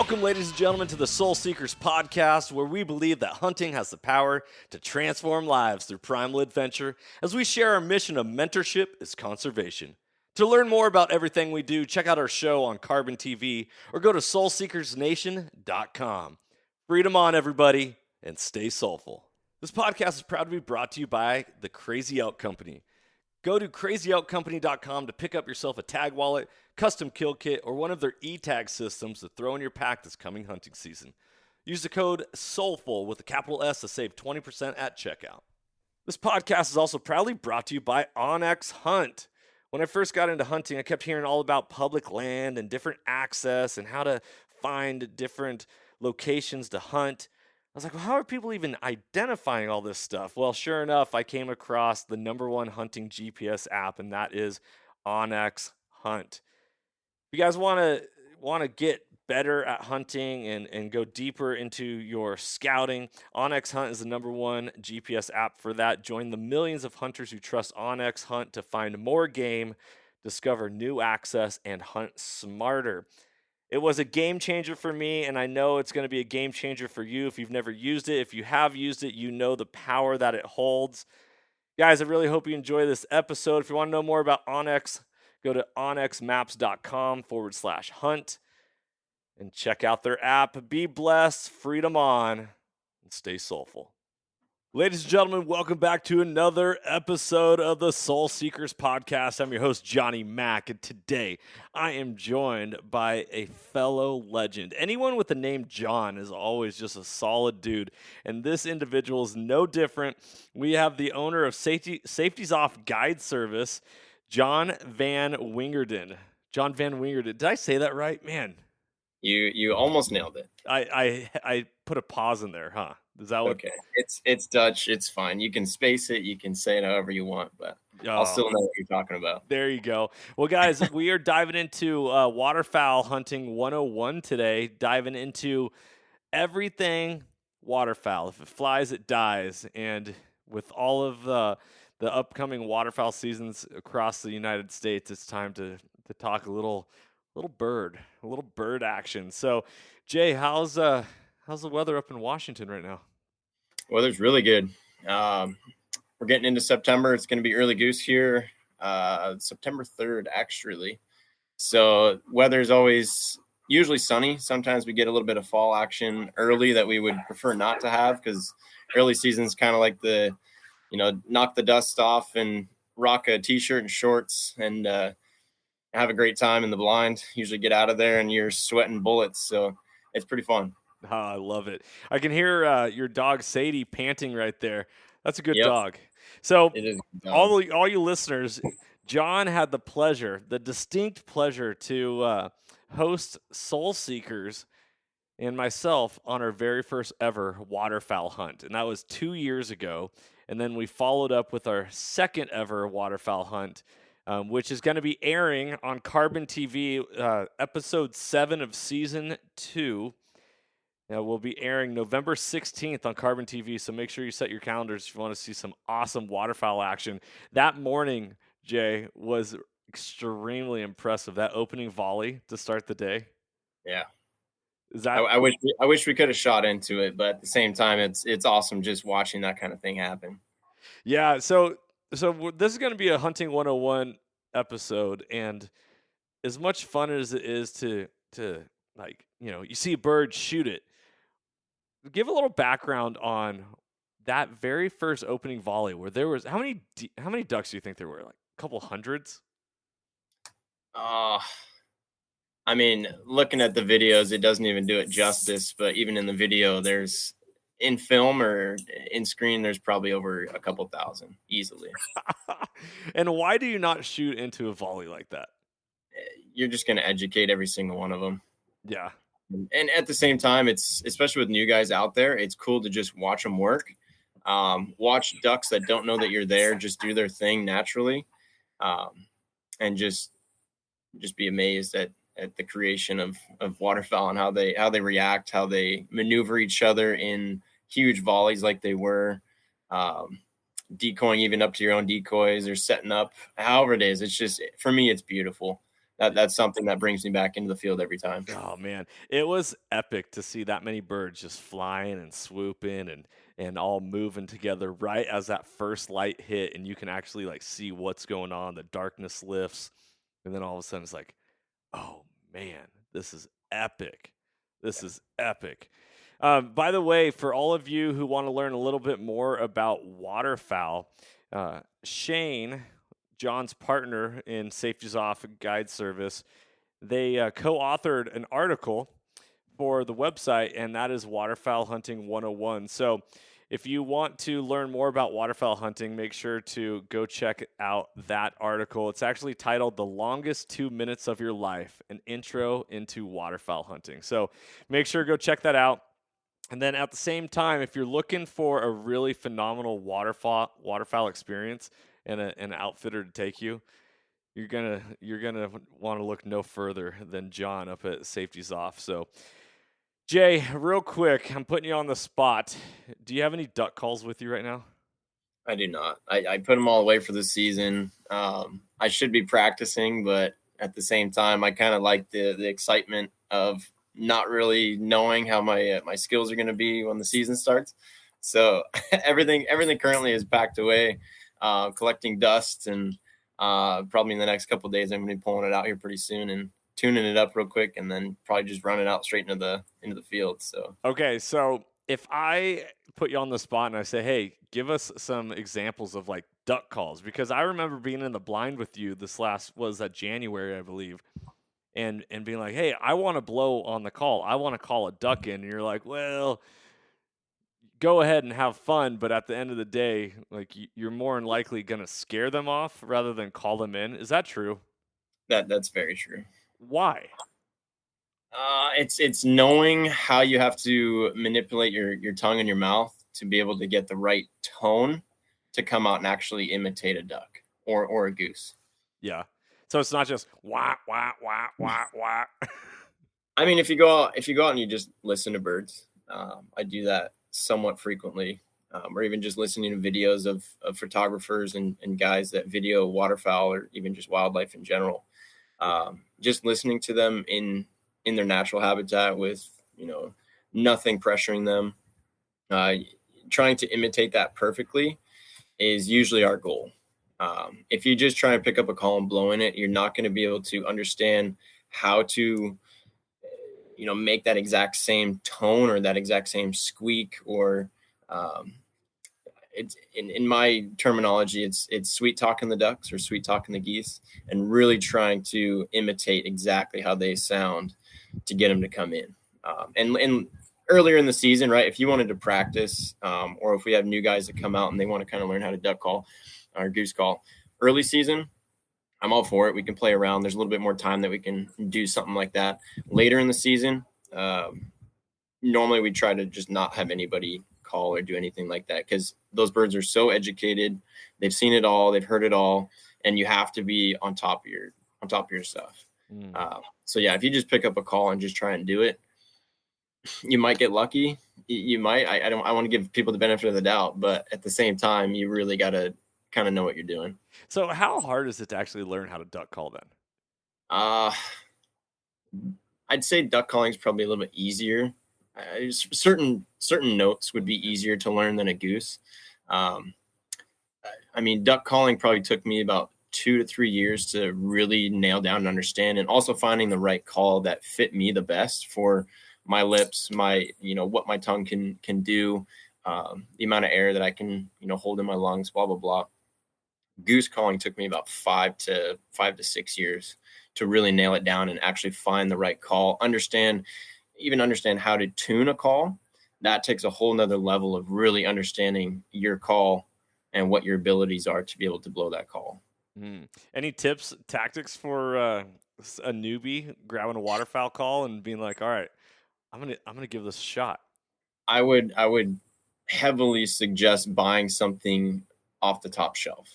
Welcome, ladies and gentlemen, to the Soul Seekers podcast, where we believe that hunting has the power to transform lives through primal adventure, as we share our mission of mentorship is conservation. To learn more about everything we do, check out our show on CarbonTV or go to soulseekersnation.com. Freedom on, everybody, and stay soulful. This podcast is proud to be brought to you by the Crazy Elk Company. Go to crazyoutcompany.com to pick up yourself a tag wallet, custom kill kit, or one of their e-tag systems to throw in your pack this coming hunting season. Use the code SOULFUL with a capital S to save 20% at checkout. This podcast is also proudly brought to you by OnX Hunt. When I first got into hunting, I kept hearing all about public land and different access and how to find different locations to hunt. I was like, well, how are people even identifying all this stuff? Well, sure enough, I came across the #1 hunting GPS app, and that is OnX Hunt. If you guys want to get better at hunting and go deeper into your scouting, OnX Hunt is the #1 GPS app for that. Join the millions of hunters who trust OnX Hunt to find more game, discover new access, and hunt smarter. It was a game changer for me, and I know it's going to be a game changer for you if you've never used it. If you have used it, you know the power that it holds. Guys, I really hope you enjoy this episode. If you want to know more about OnX, go to onxmaps.com/hunt and check out their app. Be blessed, freedom on, and stay soulful. Ladies and gentlemen, welcome back to another episode of the Soul Seekers podcast. I'm your host, Johnny Mack, and today I am joined by a fellow legend. Anyone with the name John is always just a solid dude, and this individual is no different. We have the owner of Safety's Off Guide Service, John Vanwingerden. John Vanwingerden. Did I say that right? Man. You almost nailed it. I put a pause in there, huh? Is that what? Okay. It's Dutch. It's fine. You can space it. You can say it however you want, but I'll still know what you're talking about. There you go. Well, guys, we are diving into waterfowl hunting 101 today, diving into everything waterfowl. If it flies, it dies. And with all of the upcoming waterfowl seasons across the United States, it's time to talk a little bird action. So, Jay, how's the weather up in Washington right now? Weather's really good. We're getting into September. It's going to be early goose here, September 3rd, actually. So weather's always usually sunny. Sometimes we get a little bit of fall action early that we would prefer not to have because early season's kind of like the, knock the dust off and rock a t-shirt and shorts and have a great time in the blind. Usually get out of there and you're sweating bullets. So it's pretty fun. Oh, I love it. I can hear your dog Sadie panting right there. That's a good dog. So it is all you listeners, John had the distinct pleasure to host Soul Seekers and myself on our very first ever waterfowl hunt. And that was 2 years ago. And then we followed up with our second ever waterfowl hunt, which is going to be airing on CarbonTV, episode 7 of season 2. We'll be airing November 16th on CarbonTV, so make sure you set your calendars if you want to see some awesome waterfowl action. That morning, Jay, was extremely impressive. That opening volley to start the day. Yeah. I wish we could have shot into it, but at the same time, it's awesome just watching that kind of thing happen. Yeah, so this is going to be a Hunting 101 episode, and as much fun as it is to you see a bird, shoot it. Give a little background on that very first opening volley where there was how many ducks do you think there were? Like a couple hundreds? I mean, looking at the videos, it doesn't even do it justice. But even in the video, there's in film or in screen, there's probably over a couple thousand easily. And why do you not shoot into a volley like that? You're just going to educate every single one of them. Yeah. And at the same time, it's especially with new guys out there, it's cool to just watch them work. Watch ducks that don't know that you're there, just do their thing naturally. And just be amazed at the creation of waterfowl and how they react, how they maneuver each other in huge volleys like they were, decoying even up to your own decoys or setting up, however it is. It's just, for me, it's beautiful. that's something that brings me back into the field every time. Oh man, it was epic to see that many birds just flying and swooping and all moving together right as that first light hit, and you can actually like see what's going on. The darkness lifts, and then all of a sudden it's like, oh man, this is epic. This is epic. By the way, for all of you who want to learn a little bit more about waterfowl, Shane, John's partner in Safety's Off Guide Service, they co-authored an article for the website, and that is Waterfowl Hunting 101. So if you want to learn more about waterfowl hunting, make sure to go check out that article. It's actually titled The Longest 2 Minutes of Your Life, an Intro into Waterfowl Hunting. So make sure to go check that out. And then at the same time, if you're looking for a really phenomenal waterfowl experience and an outfitter to take you, you're gonna want to look no further than John up at Safety's Off. So, Jay, real quick, I'm putting you on the spot. Do you have any duck calls with you right now? I do not. I put them all away for the season. I should be practicing, but at the same time, I kind of like the excitement of not really knowing how my skills are going to be when the season starts. So everything currently is packed away, collecting dust, and probably in the next couple of days, I'm going to be pulling it out here pretty soon and tuning it up real quick, and then probably just run it out straight into the field. So okay, so if I put you on the spot and I say, hey, give us some examples of like duck calls, because I remember being in the blind with you was that January, I believe, and being like, hey, I want to blow on the call. I want to call a duck in. And you're like, well, go ahead and have fun, but at the end of the day, like you're more than likely going to scare them off rather than call them in. Is that true? That's very true. Why? It's knowing how you have to manipulate your tongue and your mouth to be able to get the right tone to come out and actually imitate a duck or a goose. Yeah. So it's not just wah wah wah wah wah. I mean, if you go out and you just listen to birds, I do that somewhat frequently, or even just listening to videos of photographers and guys that video waterfowl or even just wildlife in general. Just listening to them in their natural habitat with, nothing pressuring them, trying to imitate that perfectly is usually our goal. If you just try and pick up a call and blow in it, you're not going to be able to understand how to, make that exact same tone or that exact same squeak, or it's in my terminology, it's sweet talking the ducks or sweet talking the geese, and really trying to imitate exactly how they sound to get them to come in. And earlier in the season, right, if you wanted to practice, or if we have new guys that come out and they want to kind of learn how to duck call or goose call early season, I'm all for it. We can play around. There's a little bit more time that we can do something like that. Later in the season, normally we try to just not have anybody call or do anything like that, because those birds are so educated. They've seen it all. They've heard it all. And you have to be on top of your stuff. So yeah, if you just pick up a call and just try and do it, you might get lucky. You might. I want to give people the benefit of the doubt, but at the same time, you really got to kind of know what you're doing. So how hard is it to actually learn how to duck call then? I'd say duck calling is probably a little bit easier. Certain notes would be easier to learn than a goose. I mean, duck calling probably took me about 2 to 3 years to really nail down and understand, and also finding the right call that fit me the best for my lips, what my tongue can do, the amount of air that I can, hold in my lungs, blah, blah, blah. Goose calling took me about 5 to 6 years to really nail it down and actually find the right call, understand how to tune a call. That takes a whole nother level of really understanding your call and what your abilities are to be able to blow that call. Any tips, tactics for a newbie grabbing a waterfowl call and being like, all right, I'm gonna give this a shot? I would heavily suggest buying something off the top shelf.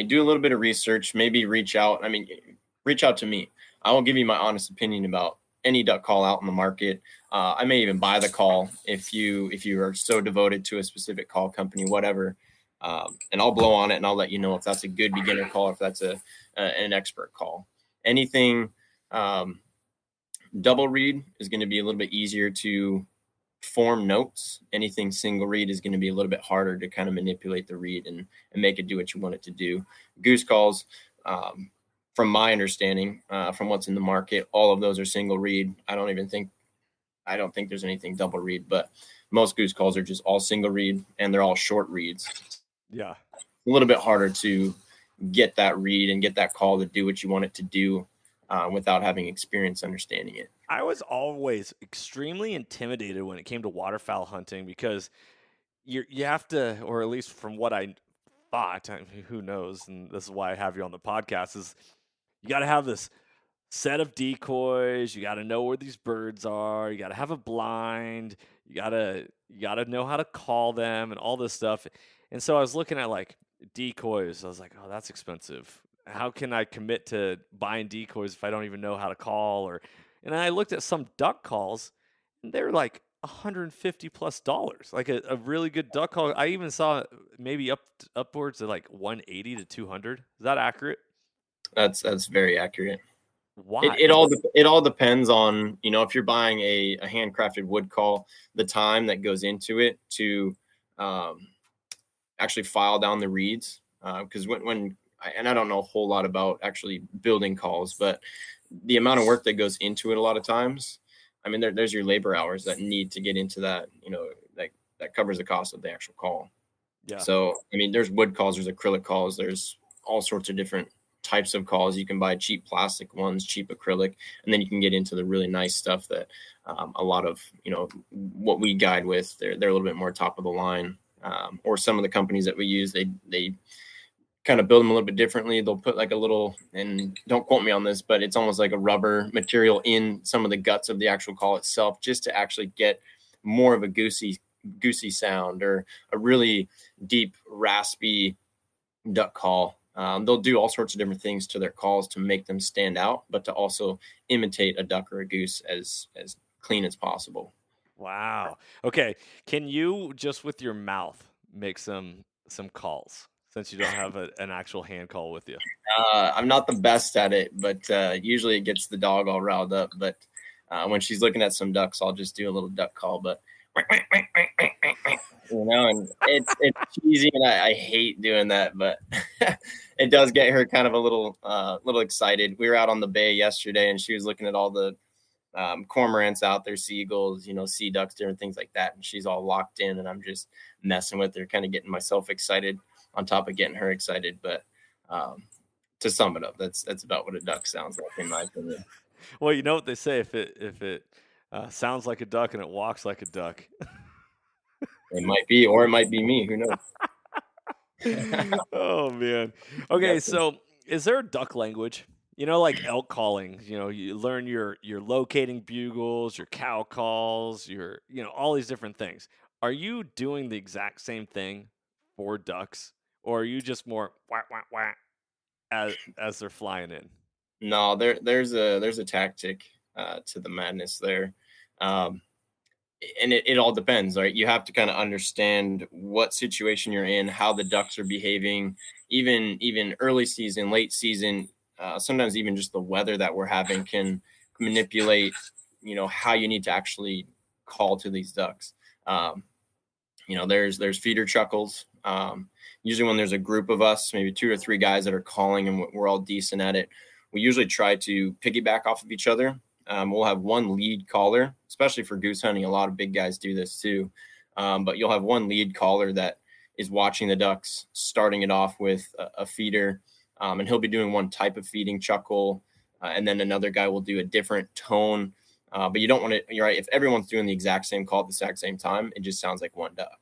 Do a little bit of research, maybe reach out to me. I will give you my honest opinion about any duck call out in the market. I may even buy the call if you are so devoted to a specific call company, whatever. And I'll blow on it and I'll let you know if that's a good beginner call or if that's an expert call. Anything double read is going to be a little bit easier to form notes. Anything single read is going to be a little bit harder to kind of manipulate the read and make it do what you want it to do. Goose calls, from my understanding, from what's in the market, all of those are single read. I don't think there's anything double read, but most goose calls are just all single read and they're all short reads. Yeah. A little bit harder to get that read and get that call to do what you want it to do without having experience understanding it. I was always extremely intimidated when it came to waterfowl hunting because you have to, or at least from what I thought, I mean, who knows, and this is why I have you on the podcast, is you got to have this set of decoys, you got to know where these birds are, you got to have a blind, you got to know how to call them and all this stuff. And so I was looking at like decoys. I was like, oh, that's expensive. How can I commit to buying decoys if I don't even know how to call? And I looked at some duck calls, and they're like $150+ like a really good duck call. I even saw maybe upwards of like 180 to 200. Is that accurate? That's very accurate. Why? It all depends on, if you're buying a handcrafted wood call, the time that goes into it to actually file down the reeds. Because and I don't know a whole lot about actually building calls, but the amount of work that goes into it a lot of times, I mean, there's your labor hours that need to get into that, that covers the cost of the actual call. Yeah. So, I mean, there's wood calls, there's acrylic calls, there's all sorts of different types of calls. You can buy cheap plastic ones, cheap acrylic, and then you can get into the really nice stuff that a lot of, what we guide with, they're a little bit more top of the line. Or some of the companies that we use, they kind of build them a little bit differently. They'll put like a little, and don't quote me on this, but it's almost like a rubber material in some of the guts of the actual call itself, just to actually get more of a goosey sound or a really deep, raspy duck call. They'll do all sorts of different things to their calls to make them stand out, but to also imitate a duck or a goose as clean as possible. Wow. Okay. Can you just with your mouth make some calls since you don't have an actual hand call with you? I'm not the best at it, but usually it gets the dog all riled up. But when she's looking at some ducks, I'll just do a little duck call. But and it's cheesy, and I hate doing that, but it does get her kind of a little excited. We were out on the bay yesterday, and she was looking at all the cormorants out there, seagulls, sea ducks, different things like that. And she's all locked in, and I'm just messing with her, kind of getting myself excited on top of getting her excited. But to sum it up, that's about what a duck sounds like, in my opinion. Well, you know what they say, if it sounds like a duck and it walks like a duck. It might be, or it might be me. Who knows? Oh, man. Okay, so is there a duck language? Like elk calling, you learn your locating bugles, your cow calls, your, all these different things. Are you doing the exact same thing for ducks, or are you just more wah, wah, wah as they're flying in? No, there's a tactic to the madness there. And it all depends, right? You have to kind of understand what situation you're in, how the ducks are behaving, even early season, late season. Sometimes even just the weather that we're having can manipulate, how you need to actually call to these ducks. There's feeder chuckles. Usually when there's a group of us, maybe 2 or 3 guys that are calling and we're all decent at it, we usually try to piggyback off of each other. We'll have one lead caller, especially for goose hunting. A lot of big guys do this too. But you'll have one lead caller that is watching the ducks, starting it off with a feeder. And he'll be doing one type of feeding chuckle. And then another guy will do a different tone. But you don't want to, you're right. If everyone's doing the exact same call at the exact same time, it just sounds like one duck.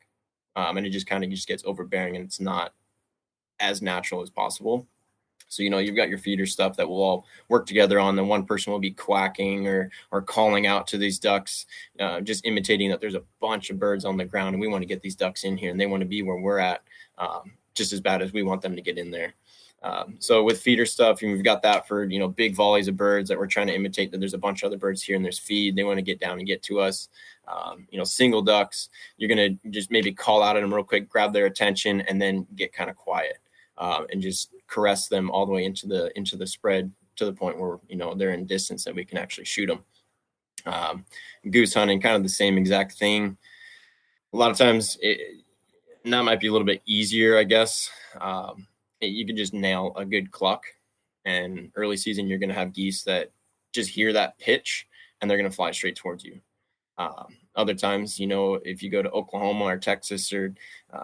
And it just kind of gets overbearing, and it's not as natural as possible. So, you've got your feeder stuff that will all work together on. Then one person will be quacking or calling out to these ducks, just imitating that there's a bunch of birds on the ground and we want to get these ducks in here and they want to be where we're at, just as bad as we want them to get in there. So with feeder stuff, we've got that for, big volleys of birds that we're trying to imitate, that there's a bunch of other birds here and there's feed. They want to get down and get to us. Single ducks, you're going to just maybe call out at them real quick, grab their attention, and then get kind of quiet and just caress them all the way into the spread to the point where, they're in distance that we can actually shoot them. Goose hunting, kind of the same exact thing. A lot of times and that might be a little bit easier, I guess. You can just nail a good cluck, and early season, you're going to have geese that just hear that pitch and they're going to fly straight towards you. Other times, if you go to Oklahoma or Texas or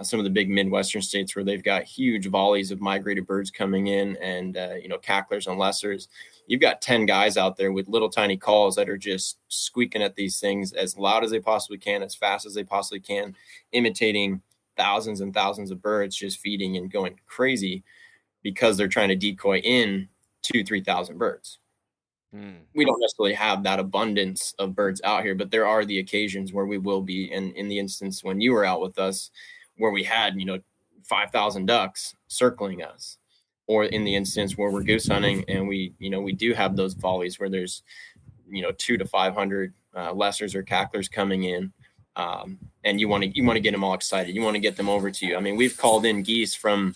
some of the big Midwestern states where they've got huge volleys of migrated birds coming in and, cacklers and lessers, you've got 10 guys out there with little tiny calls that are just squeaking at these things as loud as they possibly can, as fast as they possibly can, imitating thousands and thousands of birds, just feeding and going crazy because they're trying to decoy in 2,000-3,000 birds. We don't necessarily have that abundance of birds out here, but there are the occasions where we will be. And in the instance when you were out with us, where we had, 5,000 ducks circling us, or in the instance where we're goose hunting and we do have those volleys where there's, 200 to 500 lessers or cacklers coming in. And you want to get them all excited. You want to get them over to you. I mean, we've called in geese from,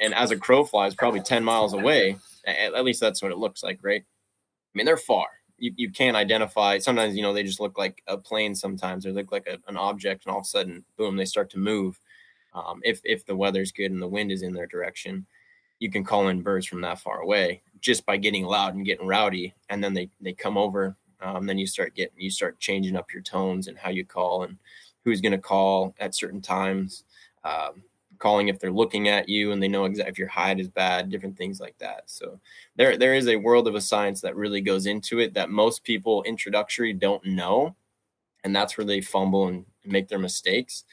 and as a crow flies, probably 10 miles away. At least that's what it looks like, right? I mean, they're far. You can't identify. Sometimes, they just look like a plane. Sometimes they look like an object, and all of a sudden, boom, they start to move. If the weather's good and the wind is in their direction, you can call in birds from that far away just by getting loud and getting rowdy, and then they come over. Then you start changing up your tones and how you call and who's going to call at certain times. Calling if they're looking at you and they know exactly if your hide is bad, different things like that. So there is a world of a science that really goes into it that most people introductory don't know. And that's where they fumble and make their mistakes.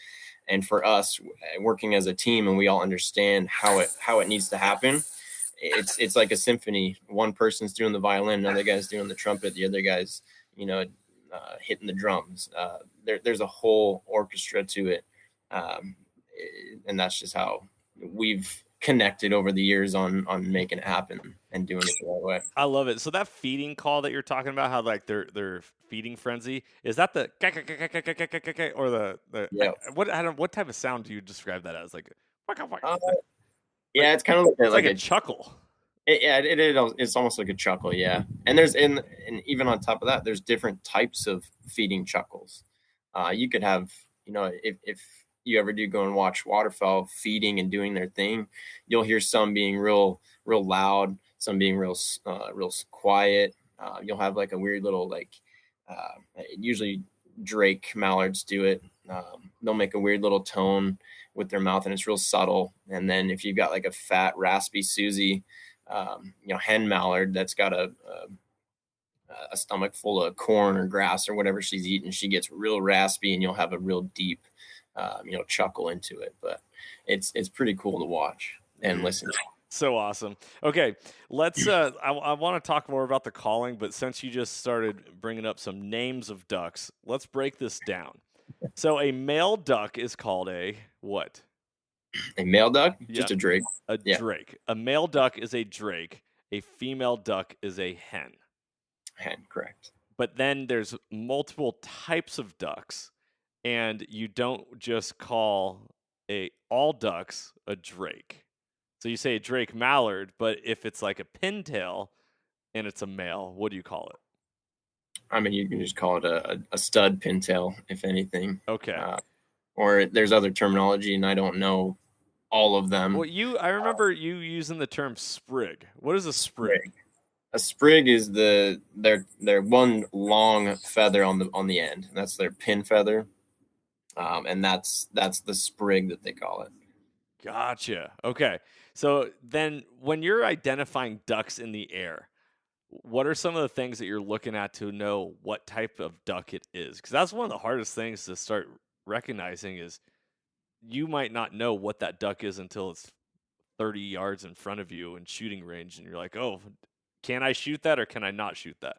And for us working as a team, and we all understand how it needs to happen. It's like a symphony. One person's doing the violin, another guy's doing the trumpet, the other guy's, hitting the drums. There's a whole orchestra to it. And that's just how we've connected over the years on making it happen and doing it the right way. I love it. So that feeding call that you're talking about, how like their feeding frenzy, is that the or the yeah. What type of sound do you describe that as? Like, yeah, it's kind of like a chuckle. It's almost like a chuckle, yeah. And and even on top of that, there's different types of feeding chuckles. You could have, if you ever do go and watch waterfowl feeding and doing their thing, you'll hear some being real loud, some being real quiet. You'll have like a weird little usually drake mallards do it. They'll make a weird little tone with their mouth, and it's real subtle. And then if you've got like a fat raspy Susie, hen mallard that's got a stomach full of corn or grass or whatever she's eating, she gets real raspy, and you'll have a real deep chuckle into it. But it's pretty cool to watch and listen to. So awesome. Okay, let's I want to talk more about the calling, but since you just started bringing up some names of ducks, let's break this down. So a male duck is called a what? A male duck? Just a drake. Drake. A male duck is a drake. A female duck is a hen. Hen, correct. But then there's multiple types of ducks, and you don't just call all ducks a drake. So you say a drake mallard, but if it's like a pintail and it's a male, what do you call it? I mean, you can just call it a stud pintail, if anything. Okay. Or there's other terminology, and I don't know all of them. Well, I remember you using the term sprig. What is a sprig? A sprig is their one long feather on the end. And that's their pin feather, and that's the sprig that they call it. Gotcha. Okay. So then when you're identifying ducks in the air, what are some of the things that you're looking at to know what type of duck it is? Because that's one of the hardest things to start recognizing is you might not know what that duck is until it's 30 yards in front of you in shooting range. And you're like, oh, can I shoot that or can I not shoot that?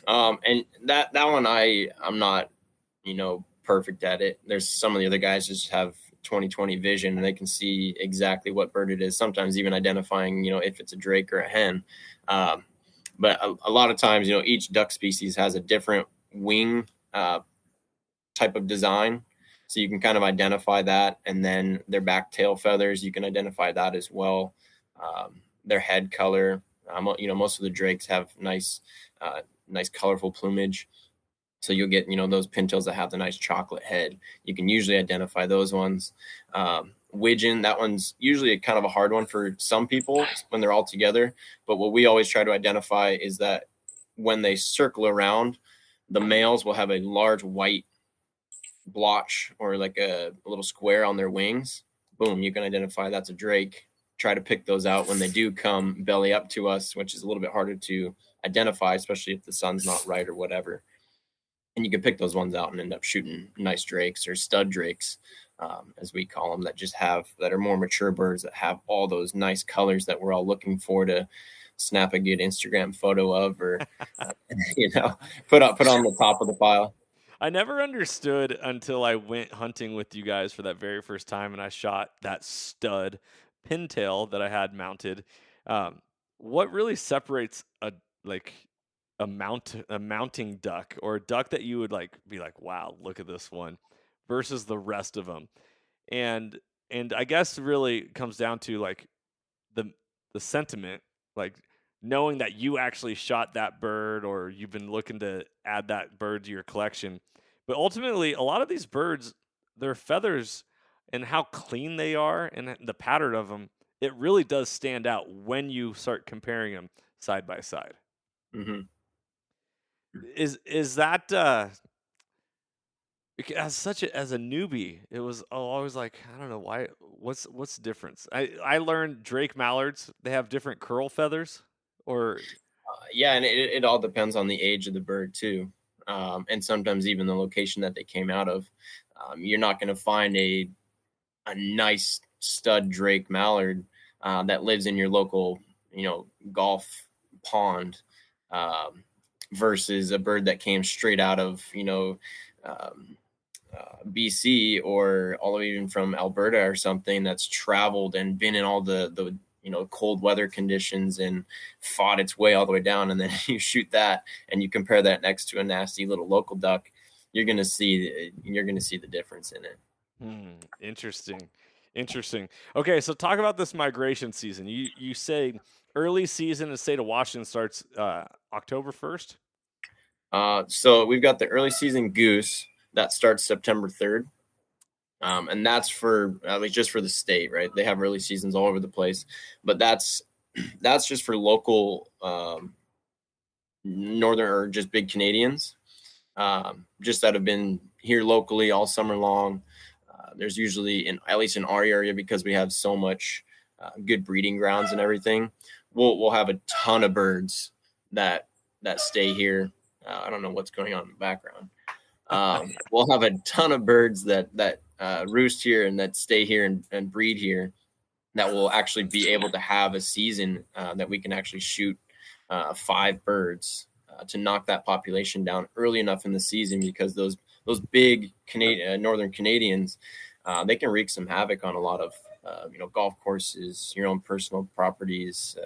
And that one, I'm not, perfect at it. There's some of the other guys just have 20/20 vision, and they can see exactly what bird it is. Sometimes even identifying, if it's a drake or a hen. But a lot of times, each duck species has a different wing type of design. So you can kind of identify that, and then their back tail feathers, you can identify that as well. Their head color, most of the drakes have nice colorful plumage. So you'll get, those pintails that have the nice chocolate head. You can usually identify those ones. Widgeon, that one's usually kind of a hard one for some people when they're all together. But what we always try to identify is that when they circle around, the males will have a large white blotch or like a little square on their wings. Boom, you can identify that's a drake. Try to pick those out when they do come belly up to us, which is a little bit harder to identify, especially if the sun's not right or whatever. And you can pick those ones out and end up shooting nice drakes or stud drakes, as we call them, that are more mature birds that have all those nice colors that we're all looking for to snap a good Instagram photo of, or put on the top of the file. I never understood until I went hunting with you guys for that very first time, and I shot that stud pintail that I had mounted. What really separates a mounting duck, or a duck that you would be like, wow, look at this one, versus the rest of them? And I guess really comes down to the sentiment, knowing that you actually shot that bird, or you've been looking to add that bird to your collection. But ultimately, a lot of these birds, their feathers and how clean they are and the pattern of them, it really does stand out when you start comparing them side by side. Mm-hmm. Is that as a newbie, it was always like, I don't know why. What's the difference? I learned Drake mallards, they have different curl feathers, or yeah, and it all depends on the age of the bird too, and sometimes even the location that they came out of. You're not going to find a nice stud Drake mallard that lives in your local, golf pond, versus a bird that came straight out of, BC, or all the way even from Alberta or something, that's traveled and been in all the cold weather conditions and fought its way all the way down. And then you shoot that and you compare that next to a nasty little local duck, you're going to see the difference in it. Interesting. Okay, so talk about this migration season. You say early season in the state of Washington starts October 1st. So we've got the early season goose that starts September 3rd. And that's for, at least just for the state, right? They have early seasons all over the place, but that's just for local, northern, or just big Canadians, just that have been here locally all summer long. There's usually, at least in our area, because we have so much good breeding grounds and everything, we'll have a ton of birds that stay here. I don't know what's going on in the background. We'll have a ton of birds that roost here and that stay here and breed here, that will actually be able to have a season that we can actually shoot 5 birds to knock that population down early enough in the season, because those big northern Canadians, they can wreak some havoc on a lot of golf courses, your own personal properties,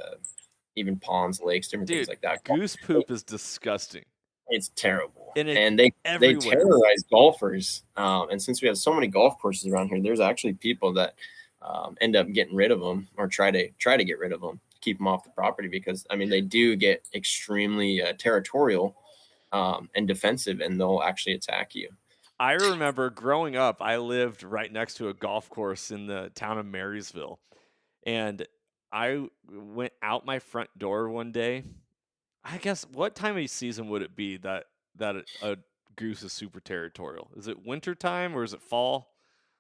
even ponds, lakes, different things like that. Goose poop is disgusting. It's terrible, and they terrorize golfers. And since we have so many golf courses around here, there's actually people that end up getting rid of them, or try to get rid of them, keep them off the property, because they do get extremely territorial and defensive, and they'll actually attack you. I remember growing up, I lived right next to a golf course in the town of Marysville, and I went out my front door one day. I guess, what time of season would it be that a goose is super territorial? Is it winter time or is it fall?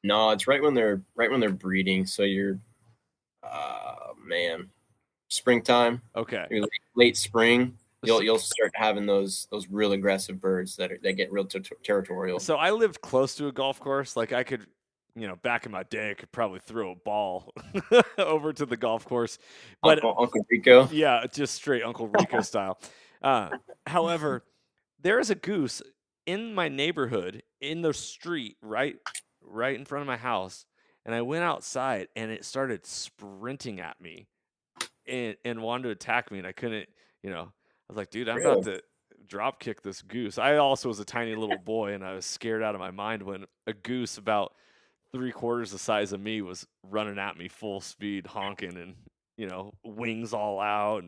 No, it's right when they're breeding. So you're, springtime. Okay. Late spring, you'll start having those real aggressive birds that get real territorial. So I lived close to a golf course. I could, back in my day, I could probably throw a ball over to the golf course. But Uncle Rico? Yeah, just straight Uncle Rico style. However, there is a goose in my neighborhood, in the street, right in front of my house, and I went outside, and it started sprinting at me and wanted to attack me, and I couldn't, I was like, dude, I'm about Really? to drop kick this goose. I also was a tiny little boy, and I was scared out of my mind when a goose about 3/4 the size of me was running at me full speed, honking, and wings all out.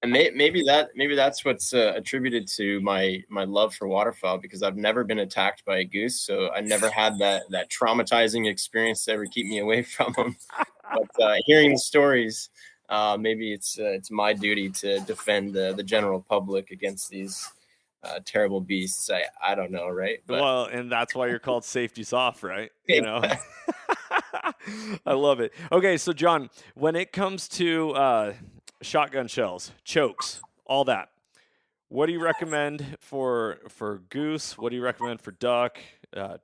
And maybe that's what's attributed to my love for waterfowl, because I've never been attacked by a goose, so I never had that traumatizing experience to ever keep me away from them. But hearing the stories, maybe it's my duty to defend the general public against these terrible beasts. I don't know, right? But Well, and that's why you're called Safety's Off, right? I love it. Okay, so John, when it comes to shotgun shells, chokes, all that, what do you recommend for goose? What do you recommend for duck?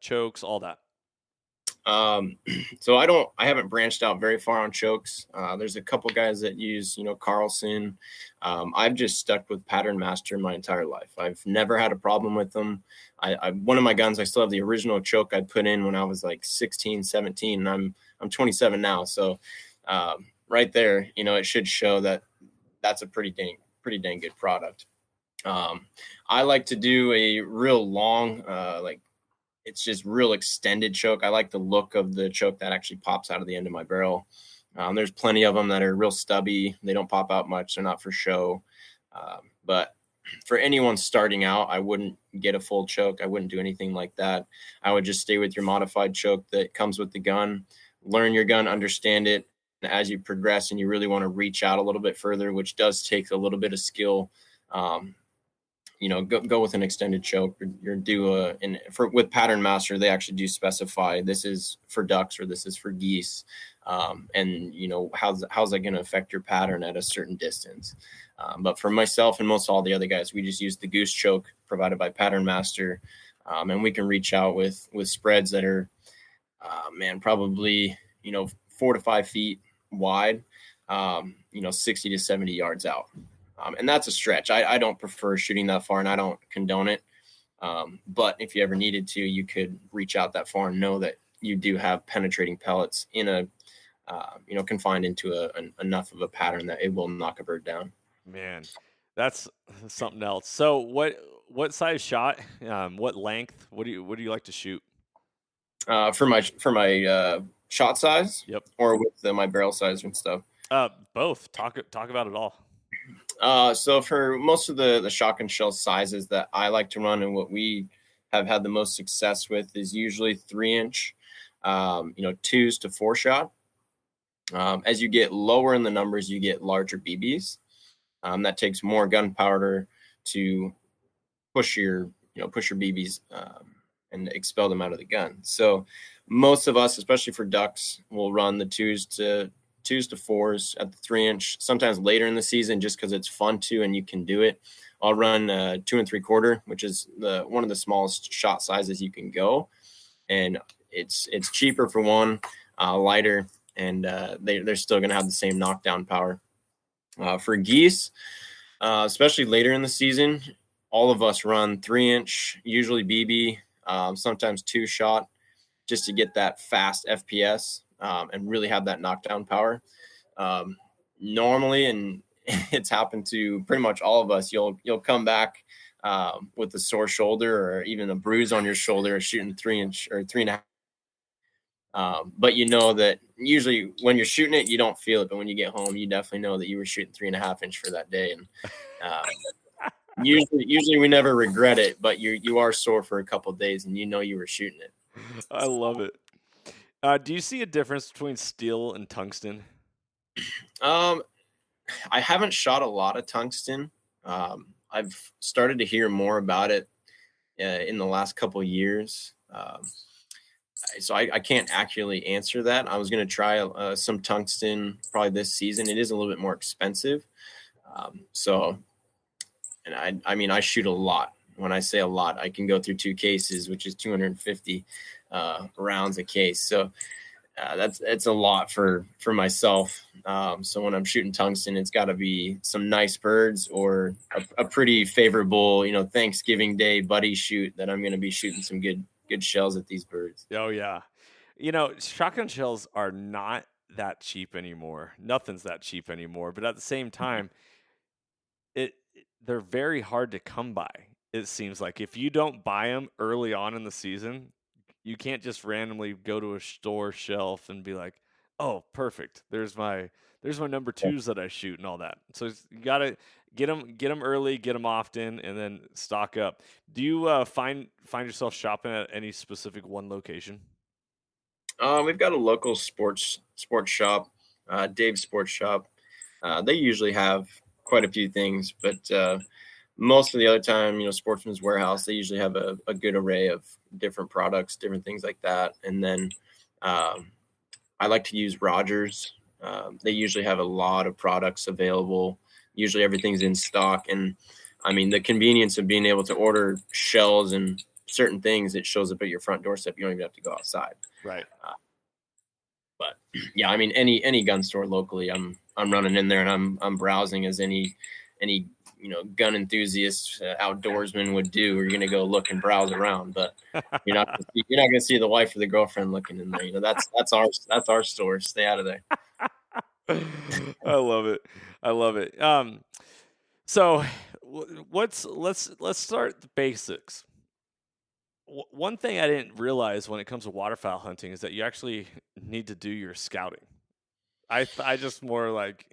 Chokes, all that. So I haven't branched out very far on chokes. There's a couple guys that use, Carlson. I've just stuck with Pattern Master my entire life. I've never had a problem with them. One of my guns, I still have the original choke I put in when I was like 16, 17, and I'm 27 now. So, right there, it should show that that's a pretty dang good product. I like to do a real long, it's just real extended choke. I like the look of the choke that actually pops out of the end of my barrel. There's plenty of them that are real stubby. They don't pop out much. They're not for show. But for anyone starting out, I wouldn't get a full choke. I wouldn't do anything like that. I would just stay with your modified choke that comes with the gun. Learn your gun, understand it. And as you progress and you really want to reach out a little bit further, which does take a little bit of skill, go with an extended choke or with Pattern Master, they actually do specify this is for ducks or this is for geese. And how's that going to affect your pattern at a certain distance? But for myself and most all the other guys, we just use the goose choke provided by Pattern Master. And we can reach out with spreads that are, probably, 4 to 5 feet wide, 60 to 70 yards out. And that's a stretch. I don't prefer shooting that far, and I don't condone it. But if you ever needed to, you could reach out that far and know that you do have penetrating pellets in a, confined into enough of a pattern that it will knock a bird down. Man, that's something else. So what size shot? What length? What do you like to shoot? For my shot size, Yep. Or with my barrel size and stuff. Both. Talk about it all. So for most of the shotgun shell sizes that I like to run and what we have had the most success with is usually 3-inch, 2s to 4 shot. As you get lower in the numbers, you get larger BBs. That takes more gunpowder to push your BBs and expel them out of the gun. So most of us, especially for ducks, will run the 2s to 4s at the 3-inch, sometimes later in the season, just because it's fun to, and you can do it. I'll run 2 3/4, which is one of the smallest shot sizes you can go. And it's cheaper for one, lighter, and they're still going to have the same knockdown power. For geese, especially later in the season, all of us run 3-inch, usually BB, sometimes 2 shot, just to get that fast FPS. And really have that knockdown power. Normally, and it's happened to pretty much all of us, you'll come back with a sore shoulder or even a bruise on your shoulder shooting 3-inch or 3.5. But that usually when you're shooting it, you don't feel it. But when you get home, you definitely know that you were shooting 3.5-inch for that day. And usually we never regret it, but you are sore for a couple of days and you were shooting it. I love it. Do you see a difference between steel and tungsten? I haven't shot a lot of tungsten. I've started to hear more about it in the last couple of years. So I can't accurately answer that. I was going to try some tungsten probably this season. It is a little bit more expensive. And I shoot a lot. When I say a lot, I can go through 2 cases, which is 250 rounds a case. So it's a lot for myself. So when I'm shooting tungsten, it's got to be some nice birds or a pretty favorable, Thanksgiving Day buddy shoot that I'm going to be shooting some good shells at these birds. Oh yeah. Shotgun shells are not that cheap anymore. Nothing's that cheap anymore. But at the same time, they're very hard to come by. It seems like if you don't buy them early on in the season, you can't just randomly go to a store shelf and be like, "Oh, perfect. There's my number twos that I shoot and all that." So you gotta get them early, get them often, and then stock up. Do you find yourself shopping at any specific one location? We've got a local sports shop, Dave's Sports Shop. They usually have quite a few things, but most of the other time, Sportsman's Warehouse, they usually have a good array of different products, different things like that. And then I like to use Rogers. They usually have a lot of products available. Usually everything's in stock. And I mean, the convenience of being able to order shells and certain things, it shows up at your front doorstep. You don't even have to go outside. Right. But yeah, I mean, any gun store locally, I'm running in there and I'm browsing as any gun enthusiast, outdoorsman would do. You're gonna go look and browse around, but you're not gonna see the wife or the girlfriend looking in there. That's our store. Stay out of there. I love it. I love it. So let's start the basics. One thing I didn't realize when it comes to waterfowl hunting is that you actually need to do your scouting. I just more like,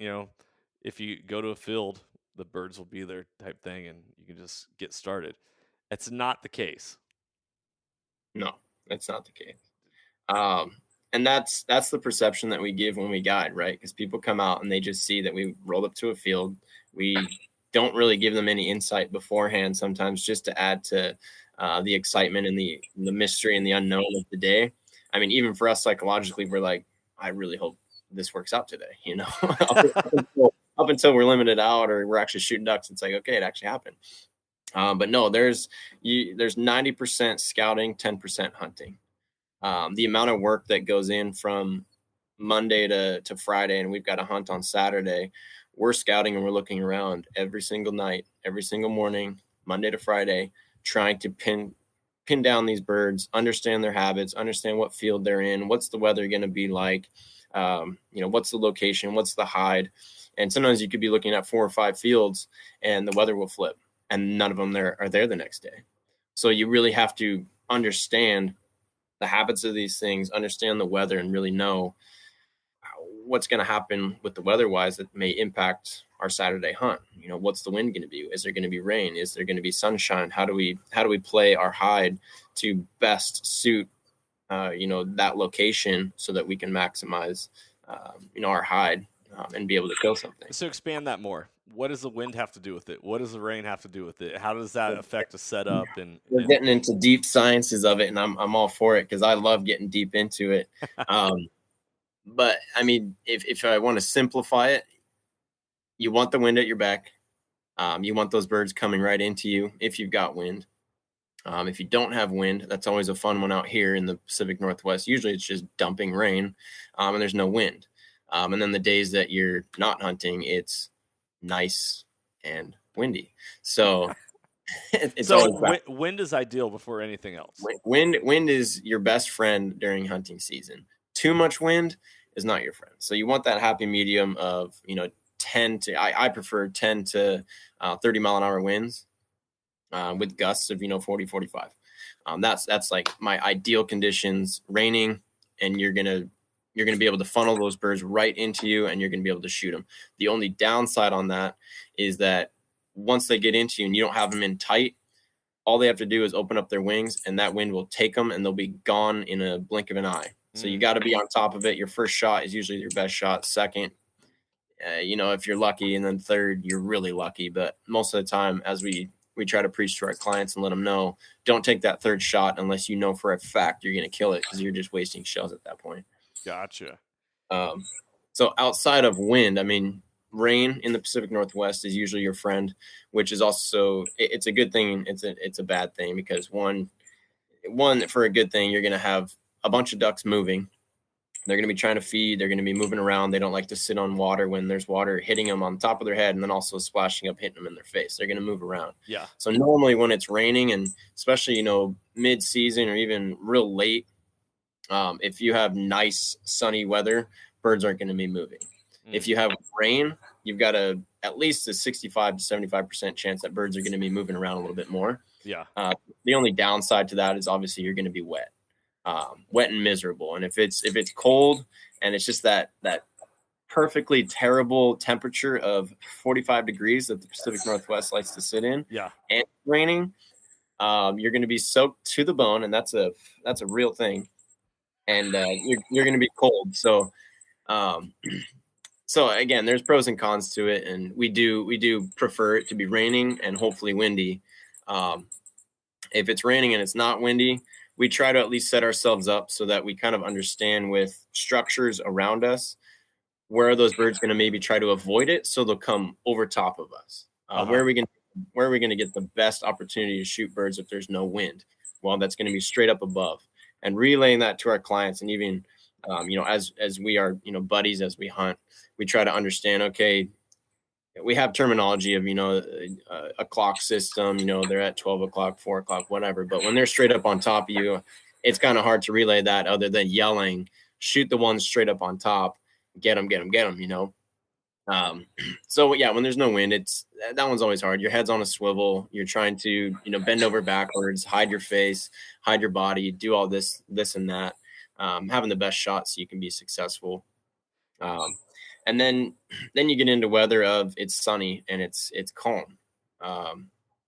if you go to a field, the birds will be there type thing, and you can just get started. It's not the case. No, that's not the case. And that's the perception that we give when we guide, right? Because people come out and they just see that we rolled up to a field. We don't really give them any insight beforehand sometimes, just to add to the excitement and the mystery and the unknown of the day. I mean, even for us psychologically, we're like, I really hope this works out today, up until we're limited out or we're actually shooting ducks. It's like, okay, it actually happened. But no, there's 90% scouting, 10% hunting. The amount of work that goes in from Monday to Friday, and we've got a hunt on Saturday, we're scouting and we're looking around every single night, every single morning, Monday to Friday, trying to pin down these birds, understand their habits, understand what field they're in, what's the weather going to be like, what's the location, what's the hide. And sometimes you could be looking at 4 or 5 fields and the weather will flip and none of them are there the next day. So you really have to understand the habits of these things, understand the weather, and really know what's going to happen with the weather wise that may impact our Saturday hunt. What's the wind going to be? Is there going to be rain? Is there going to be sunshine? How do we play our hide to best suit that location so that we can maximize our hide and be able to kill something. So expand that more. What does the wind have to do with it? What does the rain have to do with it? How does that affect the setup? And we're getting into deep sciences of it, and I'm all for it because I love getting deep into it. But I mean, if I want to simplify it, you want the wind at your back. You want those birds coming right into you if you've got wind. If you don't have wind, that's always a fun one out here in the Pacific Northwest. Usually it's just dumping rain and there's no wind. And then the days that you're not hunting, it's nice and windy. So wind is ideal before anything else. Wind is your best friend during hunting season. Too much wind is not your friend. So you want that happy medium of, 10 to, I prefer 10 to 30 mile an hour winds with gusts of, 40, 45. That's like my ideal conditions, raining, and you're going to be able to funnel those birds right into you and you're going to be able to shoot them. The only downside on that is that once they get into you and you don't have them in tight, all they have to do is open up their wings and that wind will take them and they'll be gone in a blink of an eye. So you got to be on top of it. Your first shot is usually your best shot. Second, if you're lucky, and then third, you're really lucky. But most of the time, as we try to preach to our clients and let them know, don't take that third shot unless you know for a fact you're going to kill it because you're just wasting shells at that point. Gotcha. So outside of wind, I mean, rain in the Pacific Northwest is usually your friend, which is also, it's a good thing. It's a bad thing because one, for a good thing, you're going to have a bunch of ducks moving. They're going to be trying to feed. They're going to be moving around. They don't like to sit on water when there's water hitting them on top of their head and then also splashing up, hitting them in their face. They're going to move around. Yeah. So normally when it's raining and especially, mid-season or even real late, If you have nice sunny weather, birds aren't going to be moving. If you have rain, you've got at least a 65 to 75% chance that birds are going to be moving around a little bit more. Yeah. The only downside to that is obviously you're going to be wet and miserable. And if it's cold and it's just that perfectly terrible temperature of 45 degrees that the Pacific Northwest likes to sit in, Yeah. and raining, you're going to be soaked to the bone, and that's a real thing. And you're going to be cold. So, so again, there's pros and cons to it, and we do prefer it to be raining and hopefully windy. If it's raining and it's not windy, we try to at least set ourselves up so that we kind of understand with structures around us where are those birds going to maybe try to avoid it, so they'll come over top of us. Where are we going to get the best opportunity to shoot birds if there's no wind? Well, that's going to be straight up above, and relaying that to our clients, and even as we are buddies as we hunt, we try to understand. Okay, we have terminology of a clock system. They're at 12 o'clock, 4 o'clock, whatever. But when they're straight up on top of you, it's kind of hard to relay that other than yelling, "Shoot the ones straight up on top, get them, get them, get them." So yeah, when there's no wind, that one's always hard. Your head's on a swivel. You're trying to bend over backwards, hide your face, hide your body, do all this and that, having the best shot so you can be successful. And then you get into weather of it's sunny and it's calm.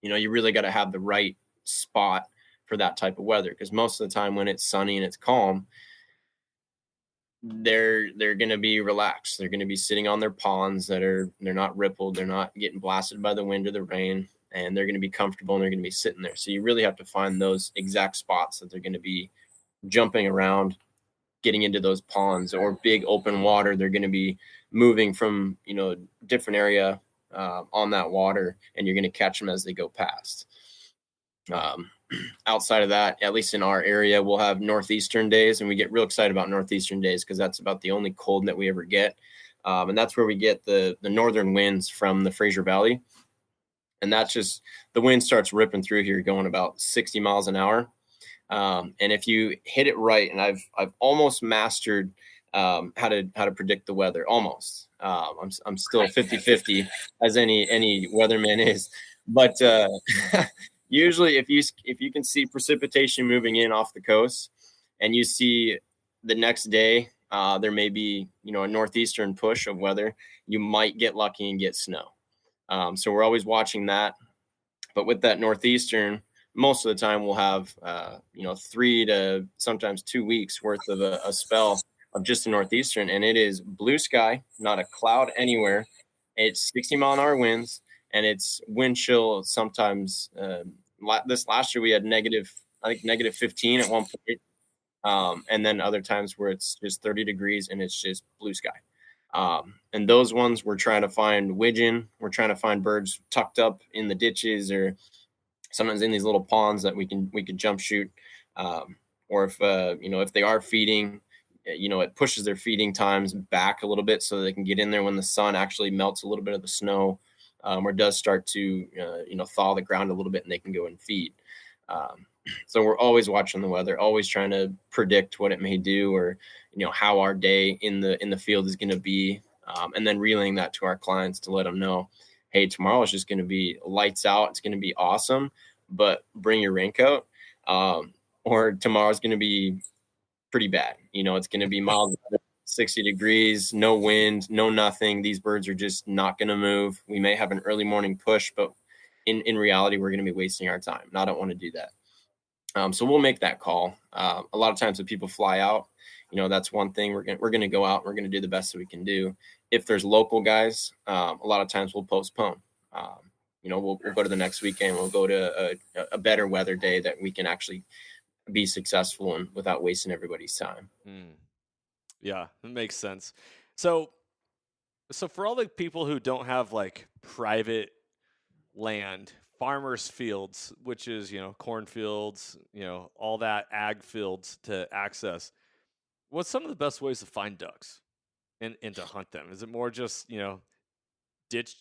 You really got to have the right spot for that type of weather, because most of the time when it's sunny and it's calm, they're going to be relaxed. They're going to be sitting on their ponds they're not rippled. They're not getting blasted by the wind or the rain, and they're going to be comfortable and they're going to be sitting there. So you really have to find those exact spots that they're going to be jumping around, getting into those ponds or big open water. They're going to be moving from, different area on that water, and you're going to catch them as they go past. Outside of that, at least in our area, we'll have northeastern days, and we get real excited about northeastern days because that's about the only cold that we ever get. And that's where we get the northern winds from the Fraser Valley. And that's just, the wind starts ripping through here going about 60 miles an hour. And if you hit it right, and I've almost mastered how to predict the weather, almost. I'm still 50-50 as any weatherman is, but usually if you can see precipitation moving in off the coast, and you see the next day there may be a northeastern push of weather, you might get lucky and get snow. So we're always watching that. But with that northeastern, most of the time we'll have 3 to sometimes 2 weeks worth of a spell of just a northeastern, and it is blue sky, not a cloud anywhere. It's 60-mile-an-hour winds, and it's wind chill. Sometimes this last year we had negative 15 at one point, and then other times where it's just 30 degrees and it's just blue sky. And those ones we're trying to find widgeon. We're trying to find birds tucked up in the ditches, or sometimes in these little ponds that we could jump shoot, or if they are feeding, it pushes their feeding times back a little bit so they can get in there when the sun actually melts a little bit of the snow, or does start to thaw the ground a little bit, and they can go and feed. So we're always watching the weather, always trying to predict what it may do, or how our day in the field is going to be, and then relaying that to our clients to let them know, hey, tomorrow is just going to be lights out. It's going to be awesome, but bring your raincoat. Or tomorrow's going to be pretty bad. It's going to be mild, 60 degrees, no wind, no nothing. These birds are just not going to move. We may have an early morning push, but in reality, we're going to be wasting our time. And I don't want to do that. So we'll make that call. A lot of times when people fly out, that's one thing. We're going to go out. We're going to do the best that we can do. If there's local guys, a lot of times we'll postpone. We'll go to the next weekend. We'll go to a better weather day that we can actually be successful and without wasting everybody's time. Yeah, that makes sense. So for all the people who don't have like private land, farmers' fields, which is, cornfields, all that ag fields to access, what's some of the best ways to find ducks and to hunt them? Is it more just, ditch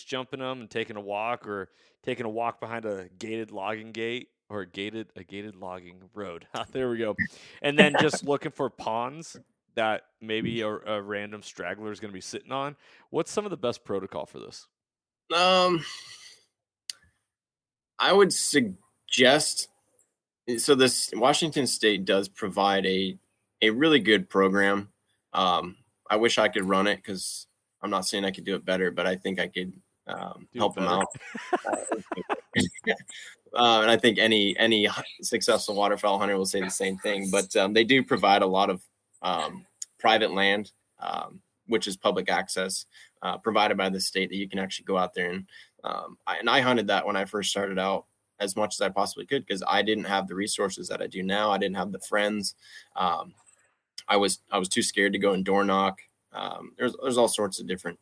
jumping them and taking a walk, or taking a walk behind a gated logging gate? or a gated logging road. There we go. And then just looking for ponds that maybe a random straggler is going to be sitting on. What's some of the best protocol for this? I would suggest, so this Washington State does provide a really good program. I wish I could run it, because I'm not saying I could do it better, but I think I could help them out. And I think any successful waterfowl hunter will say the same thing. But they do provide a lot of private land, which is public access, provided by the state, that you can actually go out there and I hunted that when I first started out as much as I possibly could, because I didn't have the resources that I do now. I didn't have the friends. I was too scared to go and door knock. There's all sorts of different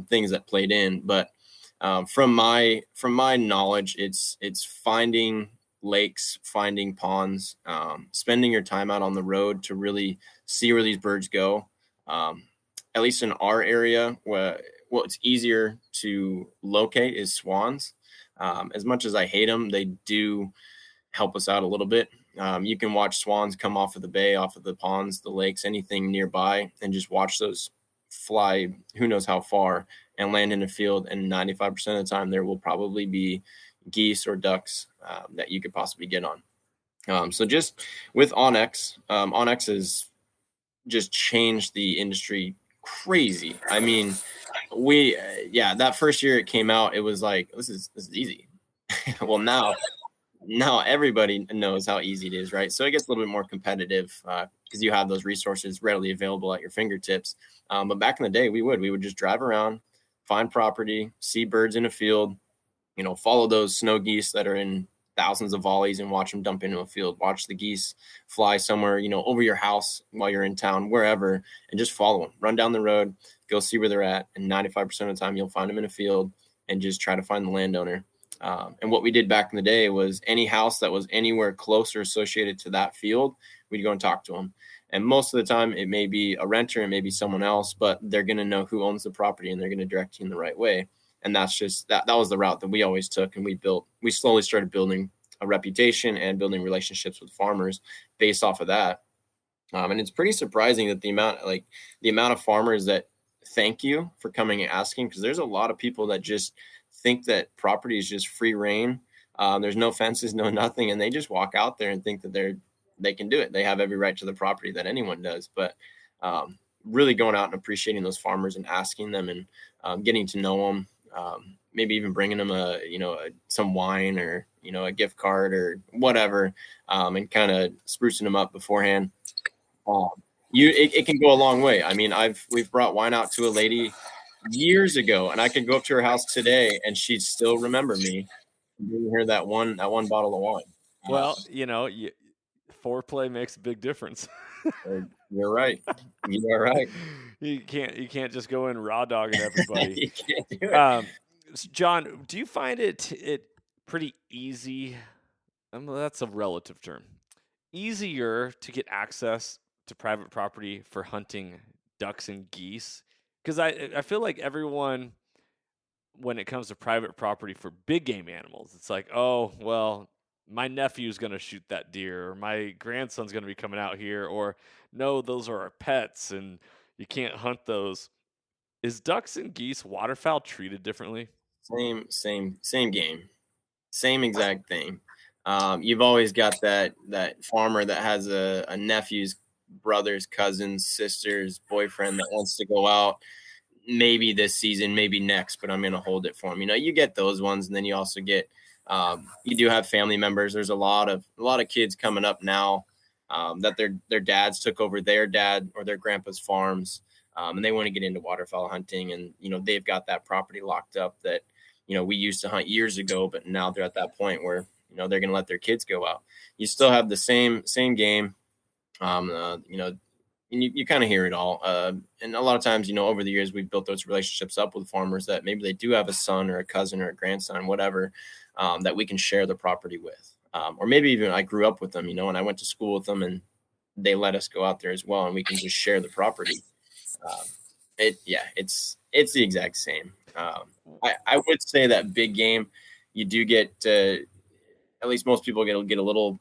things that played in, but from my knowledge, it's finding lakes, finding ponds, spending your time out on the road to really see where these birds go. At least in our area, what's easier to locate is swans. As much as I hate them, they do help us out a little bit. You can watch swans come off of the bay, off of the ponds, the lakes, anything nearby, and just watch those fly who knows how far and land in a field. And 95% of the time, there will probably be geese or ducks that you could possibly get on. So just with Onyx, Onyx has just changed the industry crazy. I mean, that first year it came out, it was like, this is easy. Well, now everybody knows how easy it is, right? So it gets a little bit more competitive because you have those resources readily available at your fingertips. But back in the day, we would just drive around, find property, see birds in a field, follow those snow geese that are in thousands of volleys and watch them dump into a field, watch the geese fly somewhere, over your house while you're in town, wherever, and just follow them, run down the road, go see where they're at. And 95% of the time you'll find them in a field, and just try to find the landowner. And what we did back in the day was any house that was anywhere closer associated to that field, we'd go and talk to them. And most of the time it may be a renter, it may be someone else, but they're going to know who owns the property, and they're going to direct you in the right way. And that's just that was the route that we always took. And we slowly started building a reputation and building relationships with farmers based off of that. And it's pretty surprising that the amount of farmers that thank you for coming and asking, because there's a lot of people that just think that property is just free reign. There's no fences, no nothing. And they just walk out there and think that they can do it. They have every right to the property that anyone does. But really going out and appreciating those farmers and asking them and getting to know them. Maybe even bringing them some wine or, a gift card or whatever, and kind of sprucing them up beforehand. It can go a long way. I mean, we've brought wine out to a lady years ago, and I could go up to her house today and she'd still remember me bringing her that one bottle of wine. Well, foreplay makes a big difference. You're right. You're right. You can't just go in raw dogging everybody. You can't do it. John, do you find it pretty easy? That's a relative term. Easier to get access to private property for hunting ducks and geese? Because I feel like everyone, when it comes to private property for big game animals, it's like, oh, well, my nephew's going to shoot that deer, or my grandson's going to be coming out here, or no, those are our pets and you can't hunt those. Is ducks and geese, waterfowl, treated differently? Same game, same exact thing. You've always got that farmer that has a nephew's brother's cousin's sister's boyfriend that wants to go out maybe this season, maybe next, but I'm going to hold it for him. You get those ones. And then you also get, you do have family members. There's a lot of kids coming up now that their dads took over their dad or their grandpa's farms. And they want to get into waterfowl hunting, and, they've got that property locked up that, we used to hunt years ago, but now they're at that point where, they're going to let their kids go out. You still have the same game. And you kind of hear it all. And a lot of times, over the years, we've built those relationships up with farmers that maybe they do have a son or a cousin or a grandson, whatever, that we can share the property with. Or maybe even I grew up with them, and I went to school with them, and they let us go out there as well, and we can just share the property. It's the exact same. I would say that big game, you do get at least most people get a little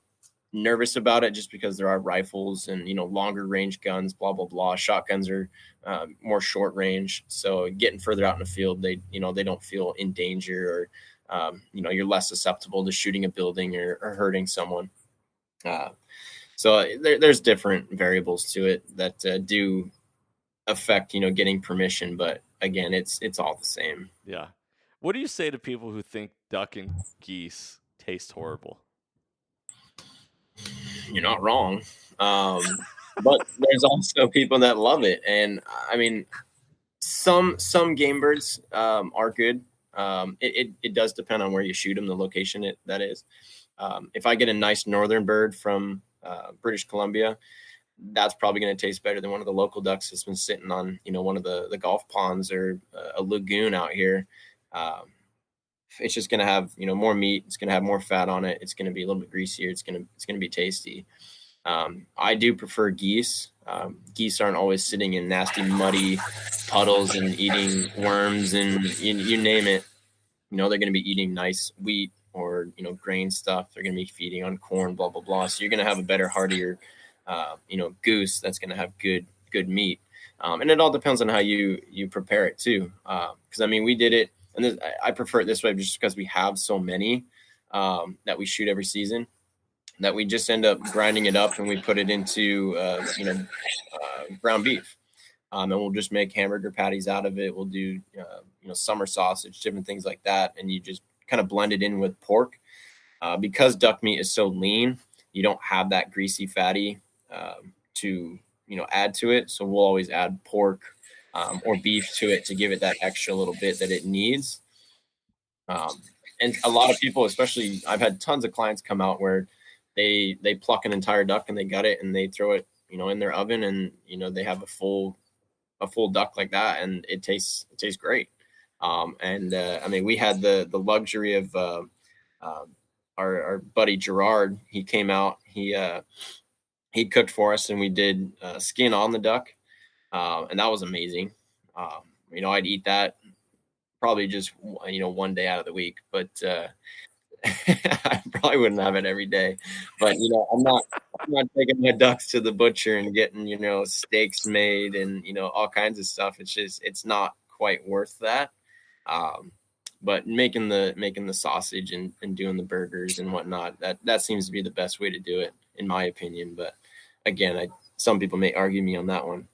nervous about it just because there are rifles and, longer range guns, blah, blah, blah. Shotguns are more short range. So getting further out in the field, they don't feel in danger, or, you're less susceptible to shooting a building or hurting someone. So there's different variables to it that do affect, getting permission. But again, it's all the same. Yeah. What do you say to people who think duck and geese taste horrible? You're not wrong. But there's also people that love it. And I mean, some game birds are good. It does depend on where you shoot them, the location that is. If I get a nice northern bird from British Columbia, that's probably going to taste better than one of the local ducks that's been sitting on, one of the golf ponds or a lagoon out here. It's just going to have, more meat. It's going to have more fat on it. It's going to be a little bit greasier. It's going to be tasty. I do prefer geese. Geese aren't always sitting in nasty, muddy puddles and eating worms and you name it. They're going to be eating nice wheat or, grain stuff. They're going to be feeding on corn, blah, blah, blah. So you're going to have a better, heartier, goose that's going to have good meat. And it all depends on how you prepare it too. Because we did it, and I prefer it this way just because we have so many that we shoot every season that we just end up grinding it up and we put it into ground beef. And we'll just make hamburger patties out of it. We'll do summer sausage, different things like that, and you just kind of blend it in with pork. Because duck meat is so lean, you don't have that greasy fatty to add to it. So we'll always add pork or beef to it to give it that extra little bit that it needs. And a lot of people, especially I've had tons of clients come out where they pluck an entire duck and they gut it and they throw it in their oven, and they have a full duck like that, and it tastes great. We had the luxury of our buddy Gerard. He came out, he cooked for us, and we did skin on the duck, and that was amazing. I'd eat that probably just one day out of the week, but I probably wouldn't have it every day. But I'm not taking my ducks to the butcher and getting steaks made and all kinds of stuff. It's not quite worth that. But making the sausage and doing the burgers and whatnot, that seems to be the best way to do it, in my opinion. But again, some people may argue me on that one.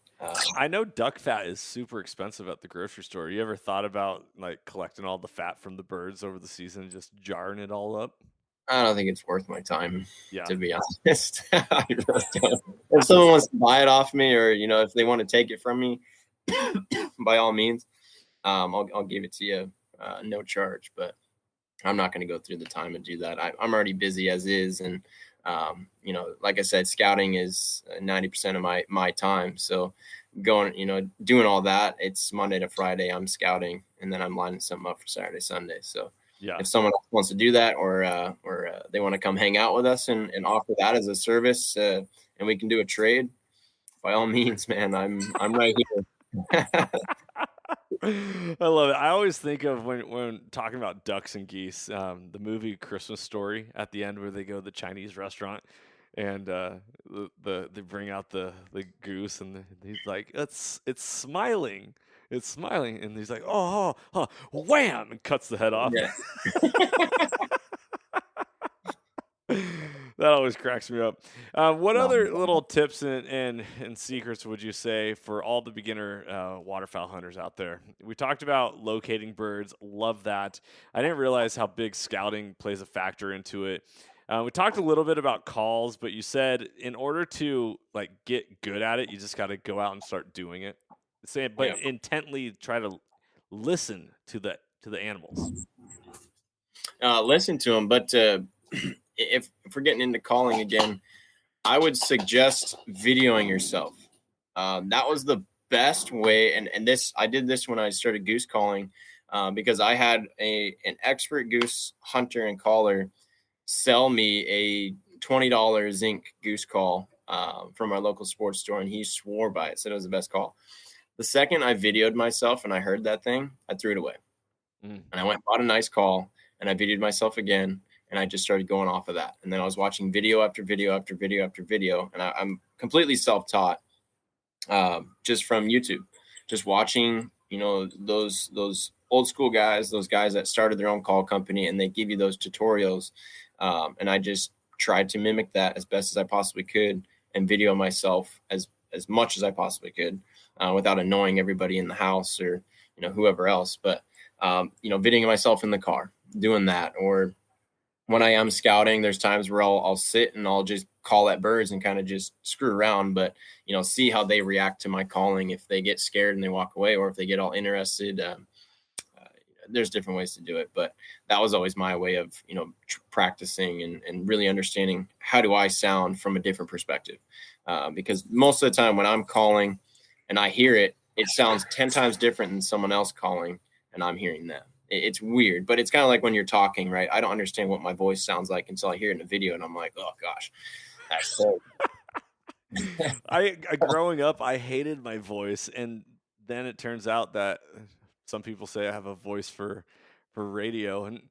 I know duck fat is super expensive at the grocery store. You ever thought about collecting all the fat from the birds over the season and just jarring it all up? I don't think it's worth my time, yeah, to be honest. I really don't. If someone wants to buy it off me, or if they want to take it from me, by all means, I'll give it to you, no charge. But I'm not going to go through the time and do that. I'm already busy as is, and like I said, scouting is 90% of my time. So going, doing all that, it's Monday to Friday, I'm scouting, and then I'm lining something up for Saturday, Sunday. So yeah, if someone else wants to do that, or they want to come hang out with us and offer that as a service, and we can do a trade, by all means, man, I'm right here. I love it. I always think of when talking about ducks and geese, the movie Christmas Story at the end where they go to the Chinese restaurant and they bring out the goose and he's like, it's smiling. It's smiling. And he's like, oh, wham, and cuts the head off. Yeah. That always cracks me up. What other little tips and secrets would you say for all the beginner waterfowl hunters out there? We talked about locating birds. Love that. I didn't realize how big scouting plays a factor into it. We talked a little bit about calls, but you said in order to get good at it, you just got to go out and start doing it. Intently try to listen to the animals. Listen to them, but if we're getting into calling again, I would suggest videoing yourself. That was the best way. And I did this when I started goose calling, because I had an expert goose hunter and caller sell me a $20 zinc goose call from our local sports store, and he swore by it, said it was the best call. The second I videoed myself and I heard that thing, I threw it away. And I went and bought a nice call, and I videoed myself again. And I just started going off of that. And then I was watching video after video after video after video. And I'm completely self-taught, just from YouTube, just watching, those old school guys, those guys that started their own call company, and they give you those tutorials. And I just tried to mimic that as best as I possibly could and video myself as much as I possibly could, without annoying everybody in the house or, whoever else. But, videoing myself in the car doing that, or when I am scouting, there's times where I'll sit and I'll just call at birds and kind of just screw around, but, see how they react to my calling. If they get scared and they walk away, or if they get all interested, there's different ways to do it. But that was always my way of, practicing and really understanding how do I sound from a different perspective. Because most of the time when I'm calling and I hear it, it sounds 10 times different than someone else calling and I'm hearing that. It's weird, but it's kind of like when you're talking, right? I don't understand what my voice sounds like until I hear it in a video, and I'm like, oh gosh, that's cool. Growing up, I hated my voice, and then it turns out that some people say I have a voice for radio, and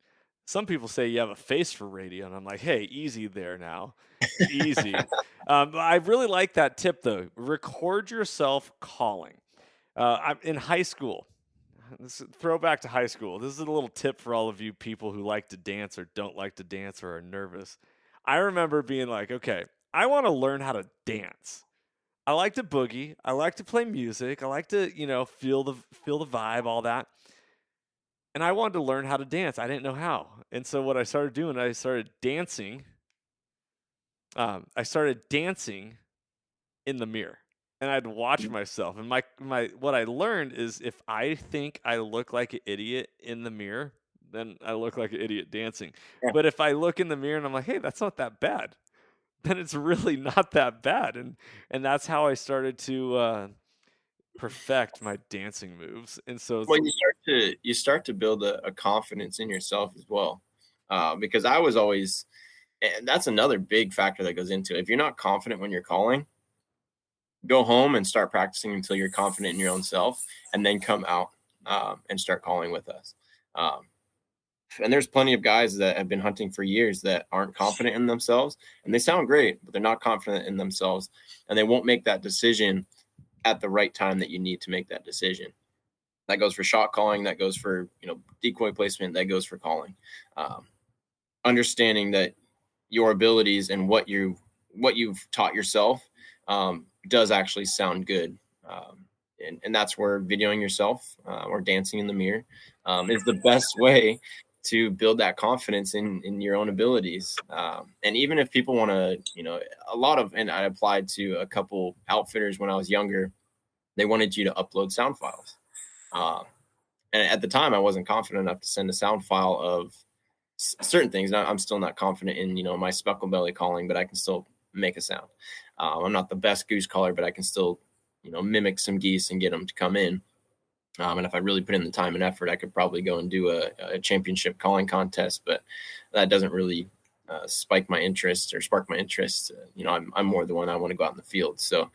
some people say you have a face for radio, and I'm like, hey, easy there now, easy. I really like that tip though. Record yourself calling. I'm in high school. Throwback to high school. This is a little tip for all of you people who like to dance or don't like to dance or are nervous. I remember being like, okay, I want to learn how to dance. I like to boogie. I like to play music. I like to, feel the vibe, all that. And I wanted to learn how to dance. I didn't know how. And so what I started doing, I started dancing. I started dancing in the mirror. And I'd watch myself. And my what I learned is if I think I look like an idiot in the mirror, then I look like an idiot dancing. Yeah. But if I look in the mirror and I'm like, hey, that's not that bad, then it's really not that bad. And that's how I started to perfect my dancing moves. And so you start to build a confidence in yourself as well. Because I was always, and that's another big factor that goes into it. If you're not confident when you're calling, go home and start practicing until you're confident in your own self, and then come out and start calling with us. And there's plenty of guys that have been hunting for years that aren't confident in themselves, and they sound great, but they're not confident in themselves, and they won't make that decision at the right time that you need to make that decision. That goes for shot calling. That goes for, decoy placement. That goes for calling. Understanding that your abilities and what you've taught yourself does actually sound good. And that's where videoing yourself or dancing in the mirror is the best way to build that confidence in your own abilities. And even if people want to, and I applied to a couple outfitters when I was younger, they wanted you to upload sound files. And at the time I wasn't confident enough to send a sound file of certain things. Now, I'm still not confident in, my speckle belly calling, but I can still make a sound. I'm not the best goose caller, but I can still, mimic some geese and get them to come in. And if I really put in the time and effort, I could probably go and do a championship calling contest, but that doesn't really spark my interest. I'm more the one I want to go out in the field. So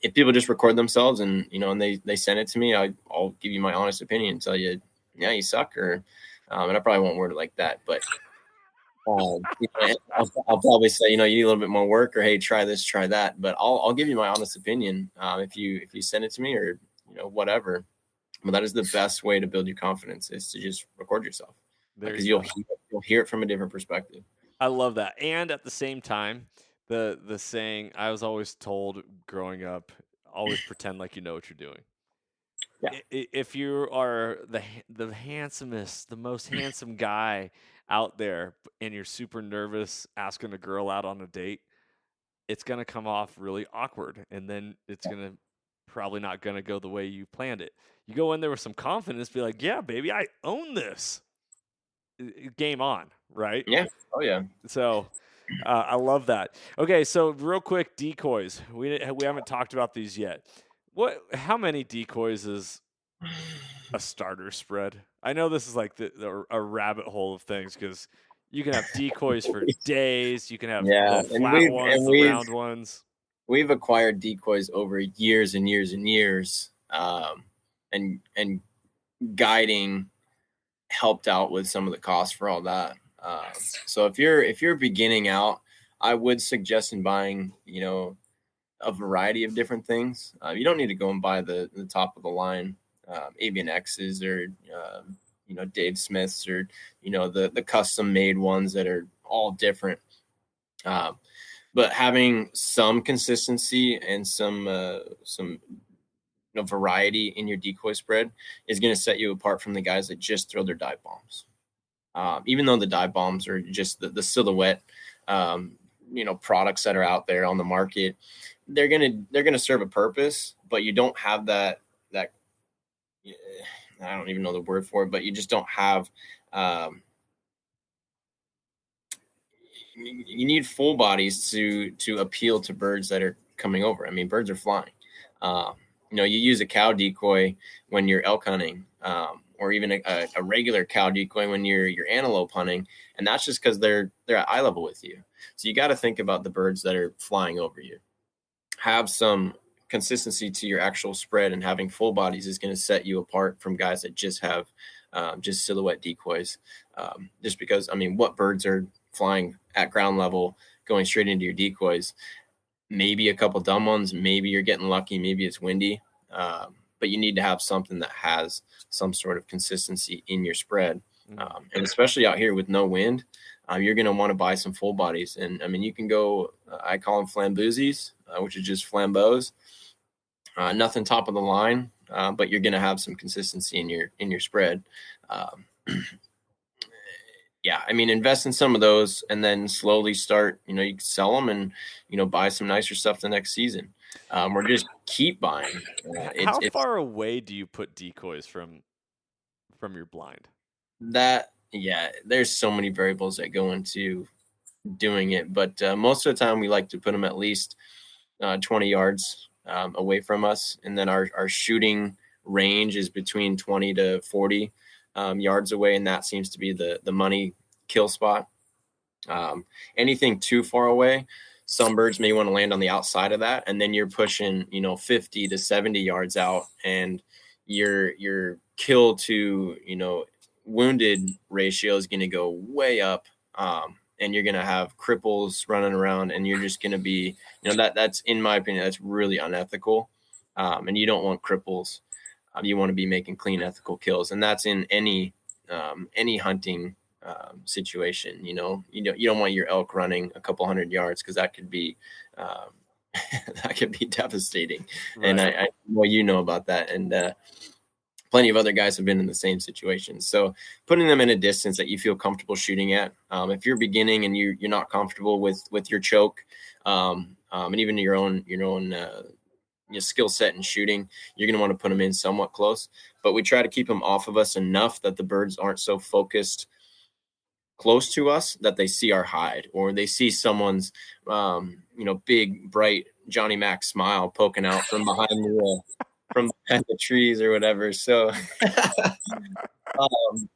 if people just record themselves and, and they send it to me, I'll give you my honest opinion and tell you, yeah, you suck, or and I probably won't word it like that, but I'll probably say, you need a little bit more work, or, hey, try this, try that. But I'll give you my honest opinion if you send it to me, or, whatever. But that is the best way to build your confidence, is to just record yourself, because you'll hear it from a different perspective. I love that. And at the same time, the saying I was always told growing up, always pretend like you know what you're doing. Yeah. If you are the handsomest, the most handsome guy out there, and you're super nervous asking a girl out on a date, it's going to come off really awkward, and then it's going to probably not going to go the way you planned it. You go in there with some confidence, be like, yeah, baby, I own this. Game on, right? Yeah. Oh, yeah. So I love that. Okay, so real quick, decoys. We haven't talked about these yet. How many decoys is a starter spread? I know this is like a rabbit hole of things, because you can have decoys for days. You can have the flat ones, the round ones. We've acquired decoys over years and years and years, and guiding helped out with some of the costs for all that. So if you're beginning out, I would suggest in buying, a variety of different things. You don't need to go and buy the top of the line Avian X's or Dave Smiths or the custom made ones that are all different. But having some consistency and some variety in your decoy spread is going to set you apart from the guys that just throw their dive bombs. Even though the dive bombs are just the silhouette, products that are out there on the market, they're gonna serve a purpose, but you don't have that I don't even know the word for it, but you just don't have. You need full bodies to appeal to birds that are coming over. I mean, birds are flying. You use a cow decoy when you're elk hunting, or even a regular cow decoy when you're antelope hunting, and that's just because they're at eye level with you. So you got to think about the birds that are flying over you. Have some consistency to your actual spread, and having full bodies is going to set you apart from guys that just have just silhouette decoys. Just because, I mean, what birds are flying at ground level, going straight into your decoys? Maybe a couple dumb ones, maybe you're getting lucky, maybe it's windy, but you need to have something that has some sort of consistency in your spread. And especially out here with no wind, you're going to want to buy some full bodies. And I mean, you can go, I call them flamboozies, which is just flambeaus. Nothing top of the line, but you're going to have some consistency in your spread. Yeah, I mean, invest in some of those and then slowly start, you can sell them and, buy some nicer stuff the next season. Or just keep buying. How far away do you put decoys from your blind? There's so many variables that go into doing it, but most of the time we like to put them at least 20 yards away from us. And then our shooting range is between 20 to 40 yards away, and that seems to be the money kill spot. Anything too far away, some birds may want to land on the outside of that, and then you're pushing 50 to 70 yards out, and your kill to wounded ratio is going to go way up, and you're going to have cripples running around, and you're just going to be that's, in my opinion, that's really unethical, and you don't want cripples. You want to be making clean, ethical kills, and that's in any hunting situation. You don't want your elk running a couple hundred yards, because that could be devastating. Right. And I know about that, and plenty of other guys have been in the same situation. So putting them in a distance that you feel comfortable shooting at. If you're beginning and you're not comfortable with your choke, and even your own skill set in shooting, you're going to want to put them in somewhat close, but we try to keep them off of us enough that the birds aren't so focused close to us that they see our hide, or they see someone's big bright Johnny Mac smile poking out from behind the trees or whatever. So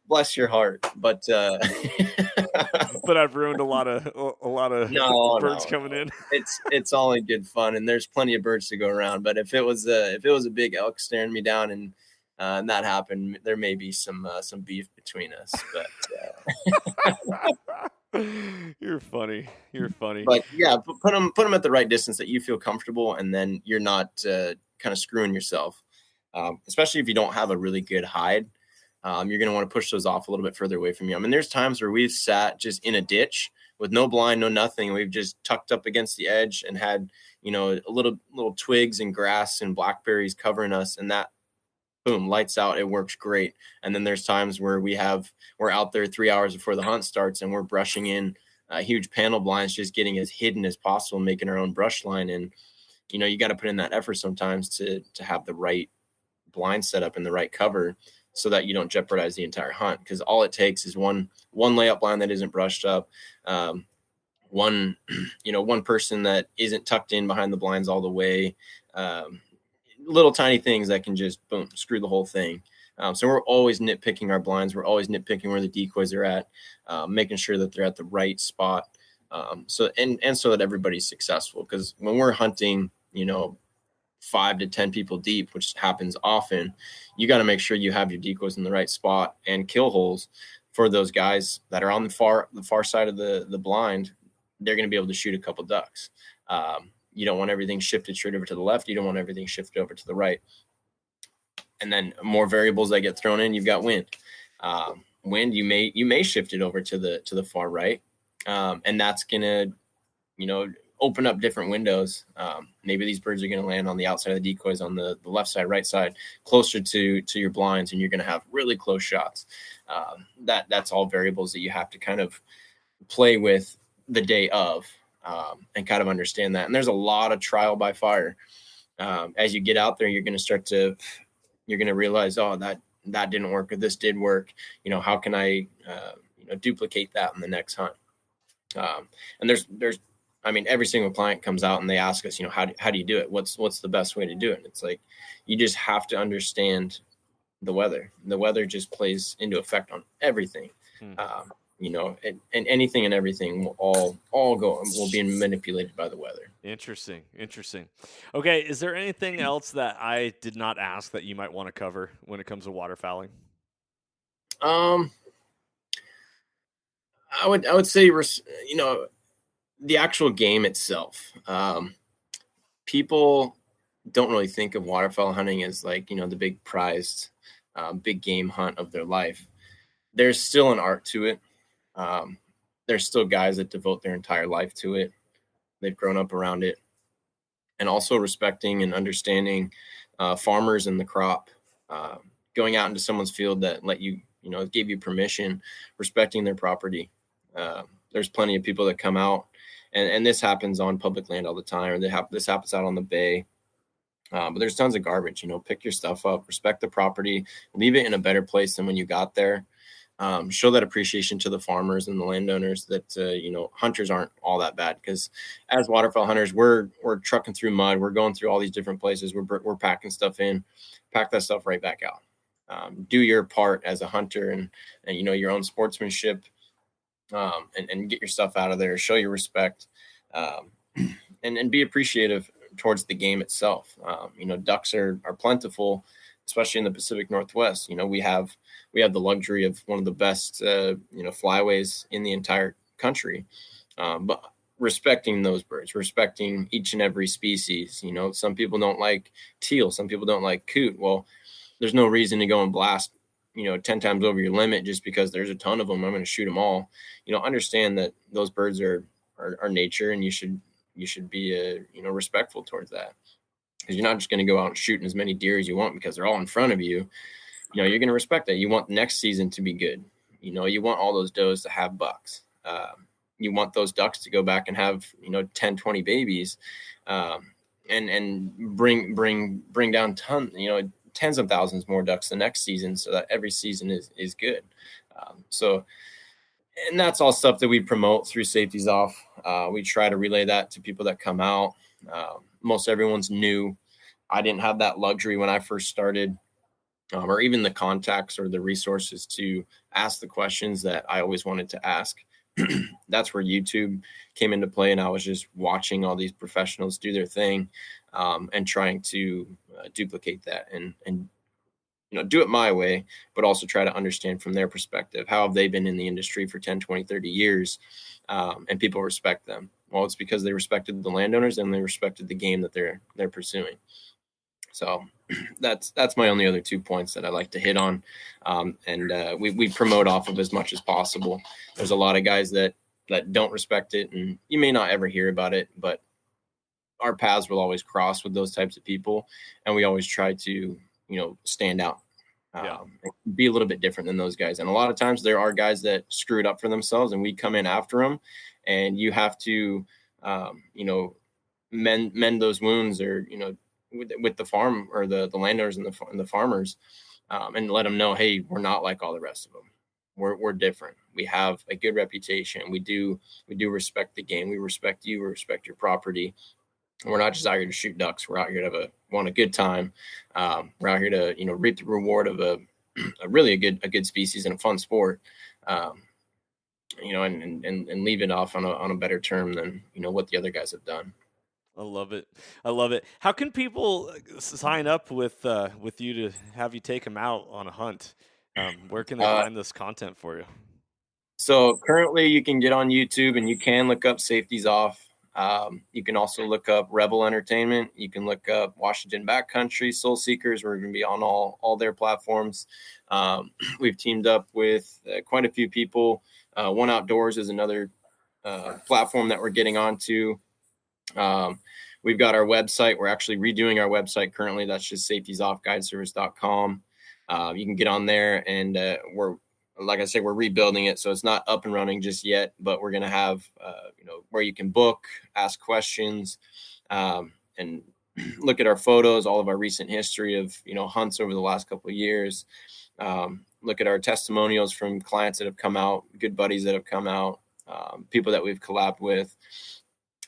bless your heart, but but I've ruined a lot of birds coming in. It's all in good fun, and there's plenty of birds to go around. But if it was a big elk staring me down and that happened, there may be some beef between us. But You're funny. But yeah, put them at the right distance that you feel comfortable, and then you're not kind of screwing yourself. Especially if you don't have a really good hide. You're going to want to push those off a little bit further away from you. I mean, there's times where we've sat just in a ditch with no blind, no nothing. We've just tucked up against the edge and had, a little twigs and grass and blackberries covering us, and that, boom, lights out. It works great. And then there's times where we're out there 3 hours before the hunt starts, and we're brushing in huge panel blinds, just getting as hidden as possible, making our own brush line. And, you got to put in that effort sometimes to have the right blind set up and the right cover, so that you don't jeopardize the entire hunt. Because all it takes is one layout blind that isn't brushed up, one person that isn't tucked in behind the blinds all the way, little tiny things that can just, boom, screw the whole thing. So we're always nitpicking our blinds. We're always nitpicking where the decoys are at, making sure that they're at the right spot. So that everybody's successful. Because when we're hunting, 5 to 10 people deep, which happens often, you got to make sure you have your decoys in the right spot and kill holes for those guys that are on the far side of the blind, they're going to be able to shoot a couple ducks. You don't want everything shifted straight over to the left. You don't want everything shifted over to the right. And then more variables that get thrown in. You've got wind. Wind, you may shift it over to the far right, and that's gonna, open up different windows. Maybe these birds are going to land on the outside of the decoys on the left side, right side, closer to your blinds, and you're going to have really close shots. That's all variables that you have to kind of play with the day of, and kind of understand that. And there's a lot of trial by fire. As you get out there, you're going to realize, oh, that didn't work, or this did work. How can I, duplicate that in the next hunt? And there's every single client comes out and they ask us, how do you do it? What's the best way to do it? And it's like, you just have to understand the weather. The weather just plays into effect on everything. And anything and everything will be manipulated by the weather. Interesting. Okay. Is there anything else that I did not ask that you might want to cover when it comes to waterfowling? I would say, the actual game itself. People don't really think of waterfowl hunting as like, the big prized, big game hunt of their life. There's still an art to it. There's still guys that devote their entire life to it. They've grown up around it, and also respecting and understanding farmers and the crop, going out into someone's field that gave you permission, respecting their property. There's plenty of people that come out, and this happens on public land all the time, or this happens out on the bay. But there's tons of garbage. Pick your stuff up, respect the property, leave it in a better place than when you got there. Show that appreciation to the farmers and the landowners that, hunters aren't all that bad, because as waterfowl hunters, we're trucking through mud. We're going through all these different places. We're packing stuff in, pack that stuff right back out. Do your part as a hunter and your own sportsmanship, and get your stuff out of there, show your respect, and be appreciative towards the game itself. Ducks are plentiful, especially in the Pacific Northwest. We have the luxury of one of the best, flyways in the entire country. But respecting those birds, respecting each and every species. Some people don't like teal, some people don't like coot. Well, there's no reason to go and blast, 10 times over your limit just because there's a ton of them. I'm going to shoot them all. Understand that those birds are nature, and you should be, respectful towards that. Because you're not just going to go out and shooting as many deer as you want because they're all in front of you. You're going to respect that. You want the next season to be good. You want all those does to have bucks. You want those ducks to go back and have, 10, 20 babies, and bring down tens of thousands more ducks the next season, so that every season is good. And that's all stuff that we promote through Safeties Off. We try to relay that to people that come out. Most everyone's new. I didn't have that luxury when I first started, or even the contacts or the resources to ask the questions that I always wanted to ask. That's where YouTube came into play, and I was just watching all these professionals do their thing, and trying to duplicate that and do it my way, but also try to understand from their perspective. How have they been in the industry for 10, 20, 30 years, and people respect them? Well, it's because they respected the landowners and they respected the game that they're pursuing. So that's my only other 2 points that I like to hit on. And we promote off of as much as possible. There's a lot of guys that don't respect it, and you may not ever hear about it, but our paths will always cross with those types of people. And we always try to, stand out, be a little bit different than those guys. And a lot of times there are guys that screw it up for themselves, and we come in after them, and you have to, mend those wounds, or, with the farm or the landowners and the farmers, and let them know, hey, we're not like all the rest of them. We're different. We have a good reputation. We do respect the game. We respect you. We respect your property. We're not just out here to shoot ducks. We're out here to want a good time. We're out here to, reap the reward of a really good species and a fun sport. And leave it off on a better term than, what the other guys have done. I love it. How can people sign up with you to have you take them out on a hunt? Where can they Uh, find this content for you? So currently, you can get on YouTube and you can look up Safeties Off. You can also look up Rebel Entertainment. You can look up Washington Backcountry, Soul Seekers. We're going to be on all their platforms. We've teamed up with quite a few people. One Outdoors is another platform that we're getting onto. We've got our website. We're actually redoing our website currently. That's just safetiesoffguideservice.com. You can get on there, and like I said, we're rebuilding it, so it's not up and running just yet. But we're going to have where you can book, ask questions, and look at our photos, all of our recent history of hunts over the last couple of years. Look at our testimonials from clients that have come out, good buddies that have come out, people that we've collabed with.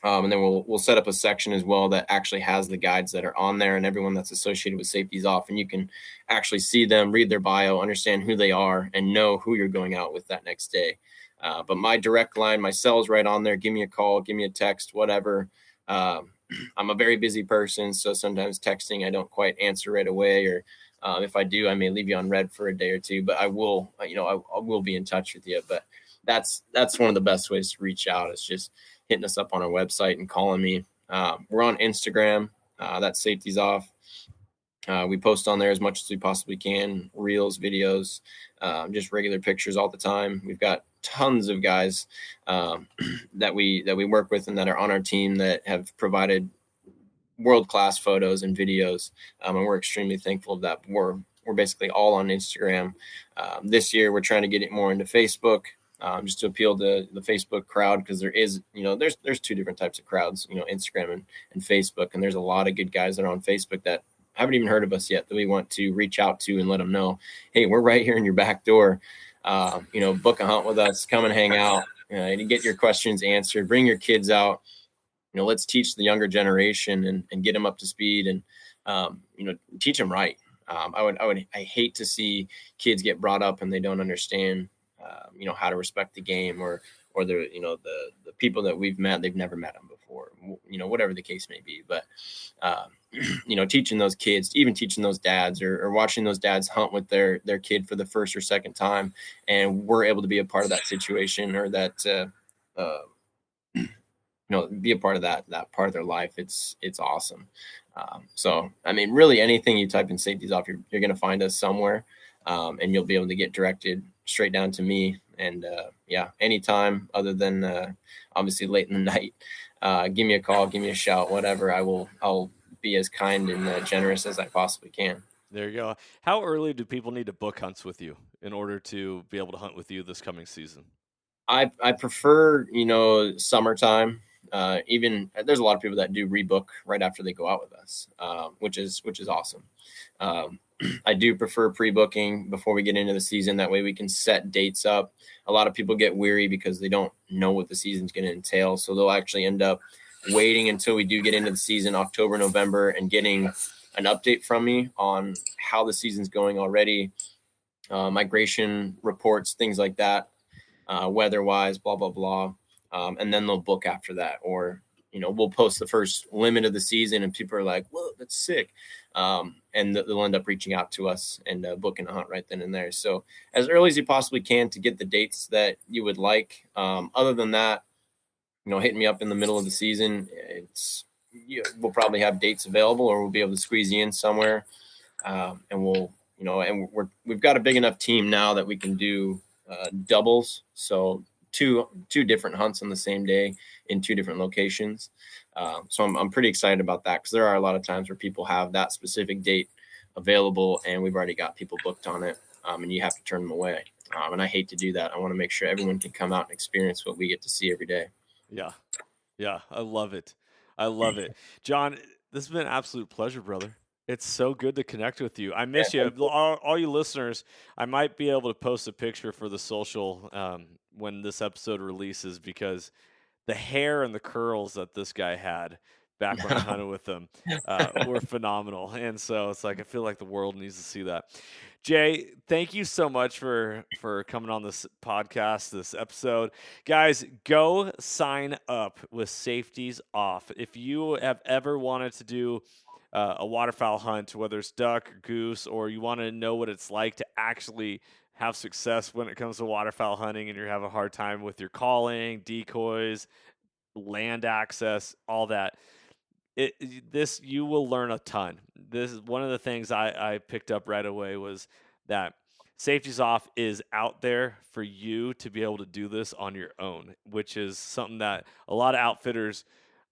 And then we'll set up a section as well that actually has the guides that are on there and everyone that's associated with Safeties Off. And you can actually see them, read their bio, understand who they are, and know who you're going out with that next day. But my direct line, my cell's right on there. Give me a call, give me a text, whatever. I'm a very busy person, so sometimes texting I don't quite answer right away, or if I do, I may leave you on red for a day or two. But I will, I will be in touch with you. But that's one of the best ways to reach out. Is just hitting us up on our website and calling me. We're on Instagram. That's Safeties Off. We post on there as much as we possibly can, reels, videos, just regular pictures all the time. We've got tons of guys that we work with and that are on our team that have provided world-class photos and videos, and we're extremely thankful of that. We're basically all on Instagram. This year, we're trying to get it more into Facebook. Just to appeal to the Facebook crowd, because there is, there's two different types of crowds, Instagram and Facebook. And there's a lot of good guys that are on Facebook that haven't even heard of us yet that we want to reach out to and let them know, hey, we're right here in your back door. Book a hunt with us, come and hang out, and get your questions answered, bring your kids out. Let's teach the younger generation and get them up to speed and, teach them right. I hate to see kids get brought up and they don't understand how to respect the game, or the people that we've met, they've never met them before, whatever the case may be. But teaching those kids, even teaching those dads, or watching those dads hunt with their kid for the first or second time, and we're able to be a part of that situation, or that be a part of that part of their life. It's awesome. So I mean, really, anything you type in Safeties Off, you're going to find us somewhere, and you'll be able to get directed straight down to me. And anytime other than obviously late in the night, give me a call, give me a shout, whatever. I'll be as kind and generous as I possibly can. There you go. How early do people need to book hunts with you in order to be able to hunt with you this coming season? I prefer, summertime. Even there's a lot of people that do rebook right after they go out with us, which is awesome. I do prefer pre-booking before we get into the season. That way we can set dates up. A lot of people get weary because they don't know what the season's going to entail. So they'll actually end up waiting until we do get into the season, October, November, and getting an update from me on how the season's going already, migration reports, things like that, weather-wise, blah, blah, blah. And then they'll book after that. Or, we'll post the first limit of the season and people are like, whoa, that's sick. And they'll end up reaching out to us and booking a hunt right then and there. So as early as you possibly can to get the dates that you would like. Other than that, hitting me up in the middle of the season, we'll probably have dates available, or we'll be able to squeeze you in somewhere. And we'll, and we've got a big enough team now that we can do doubles. So two different hunts on the same day in two different locations. So I'm pretty excited about that, because there are a lot of times where people have that specific date available and we've already got people booked on it, and you have to turn them away. And I hate to do that. I want to make sure everyone can come out and experience what we get to see every day. Yeah. I love it. John, this has been an absolute pleasure, brother. It's so good to connect with you. I miss you. All you listeners, I might be able to post a picture for the social when this episode releases, because the hair and the curls that this guy had back when I hunted with him were phenomenal. And so it's like, I feel like the world needs to see that. Jay, thank you so much for coming on this podcast, this episode. Guys, go sign up with Safeties Off. If you have ever wanted to do a waterfowl hunt, whether it's duck, goose, or you want to know what it's like to actually have success when it comes to waterfowl hunting and you're having a hard time with your calling, decoys, land access, all that. You will learn a ton. This is one of the things I picked up right away was that Safety's Off is out there for you to be able to do this on your own, which is something that a lot of outfitters,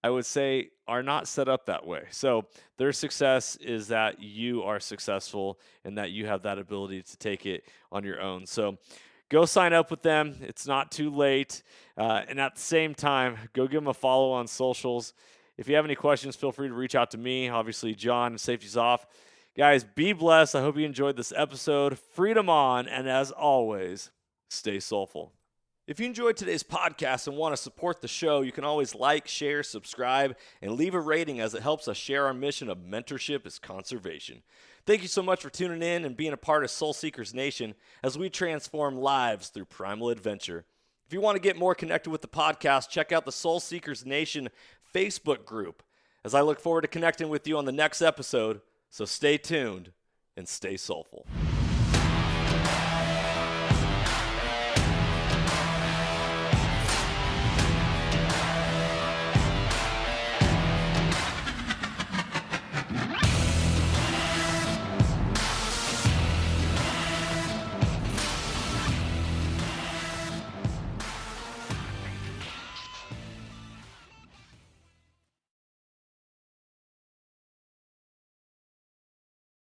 I would say, are not set up that way. So their success is that you are successful and that you have that ability to take it on your own. So go sign up with them. It's not too late. And at the same time, go give them a follow on socials. If you have any questions, feel free to reach out to me. Obviously, John, Safety's Off. Guys, be blessed. I hope you enjoyed this episode. Freedom on, and as always, stay soulful. If you enjoyed today's podcast and want to support the show, you can always like, share, subscribe, and leave a rating as it helps us share our mission of mentorship is conservation. Thank you so much for tuning in and being a part of Soul Seekers Nation as we transform lives through primal adventure. If you want to get more connected with the podcast, check out the Soul Seekers Nation Facebook group as I look forward to connecting with you on the next episode. So stay tuned and stay soulful.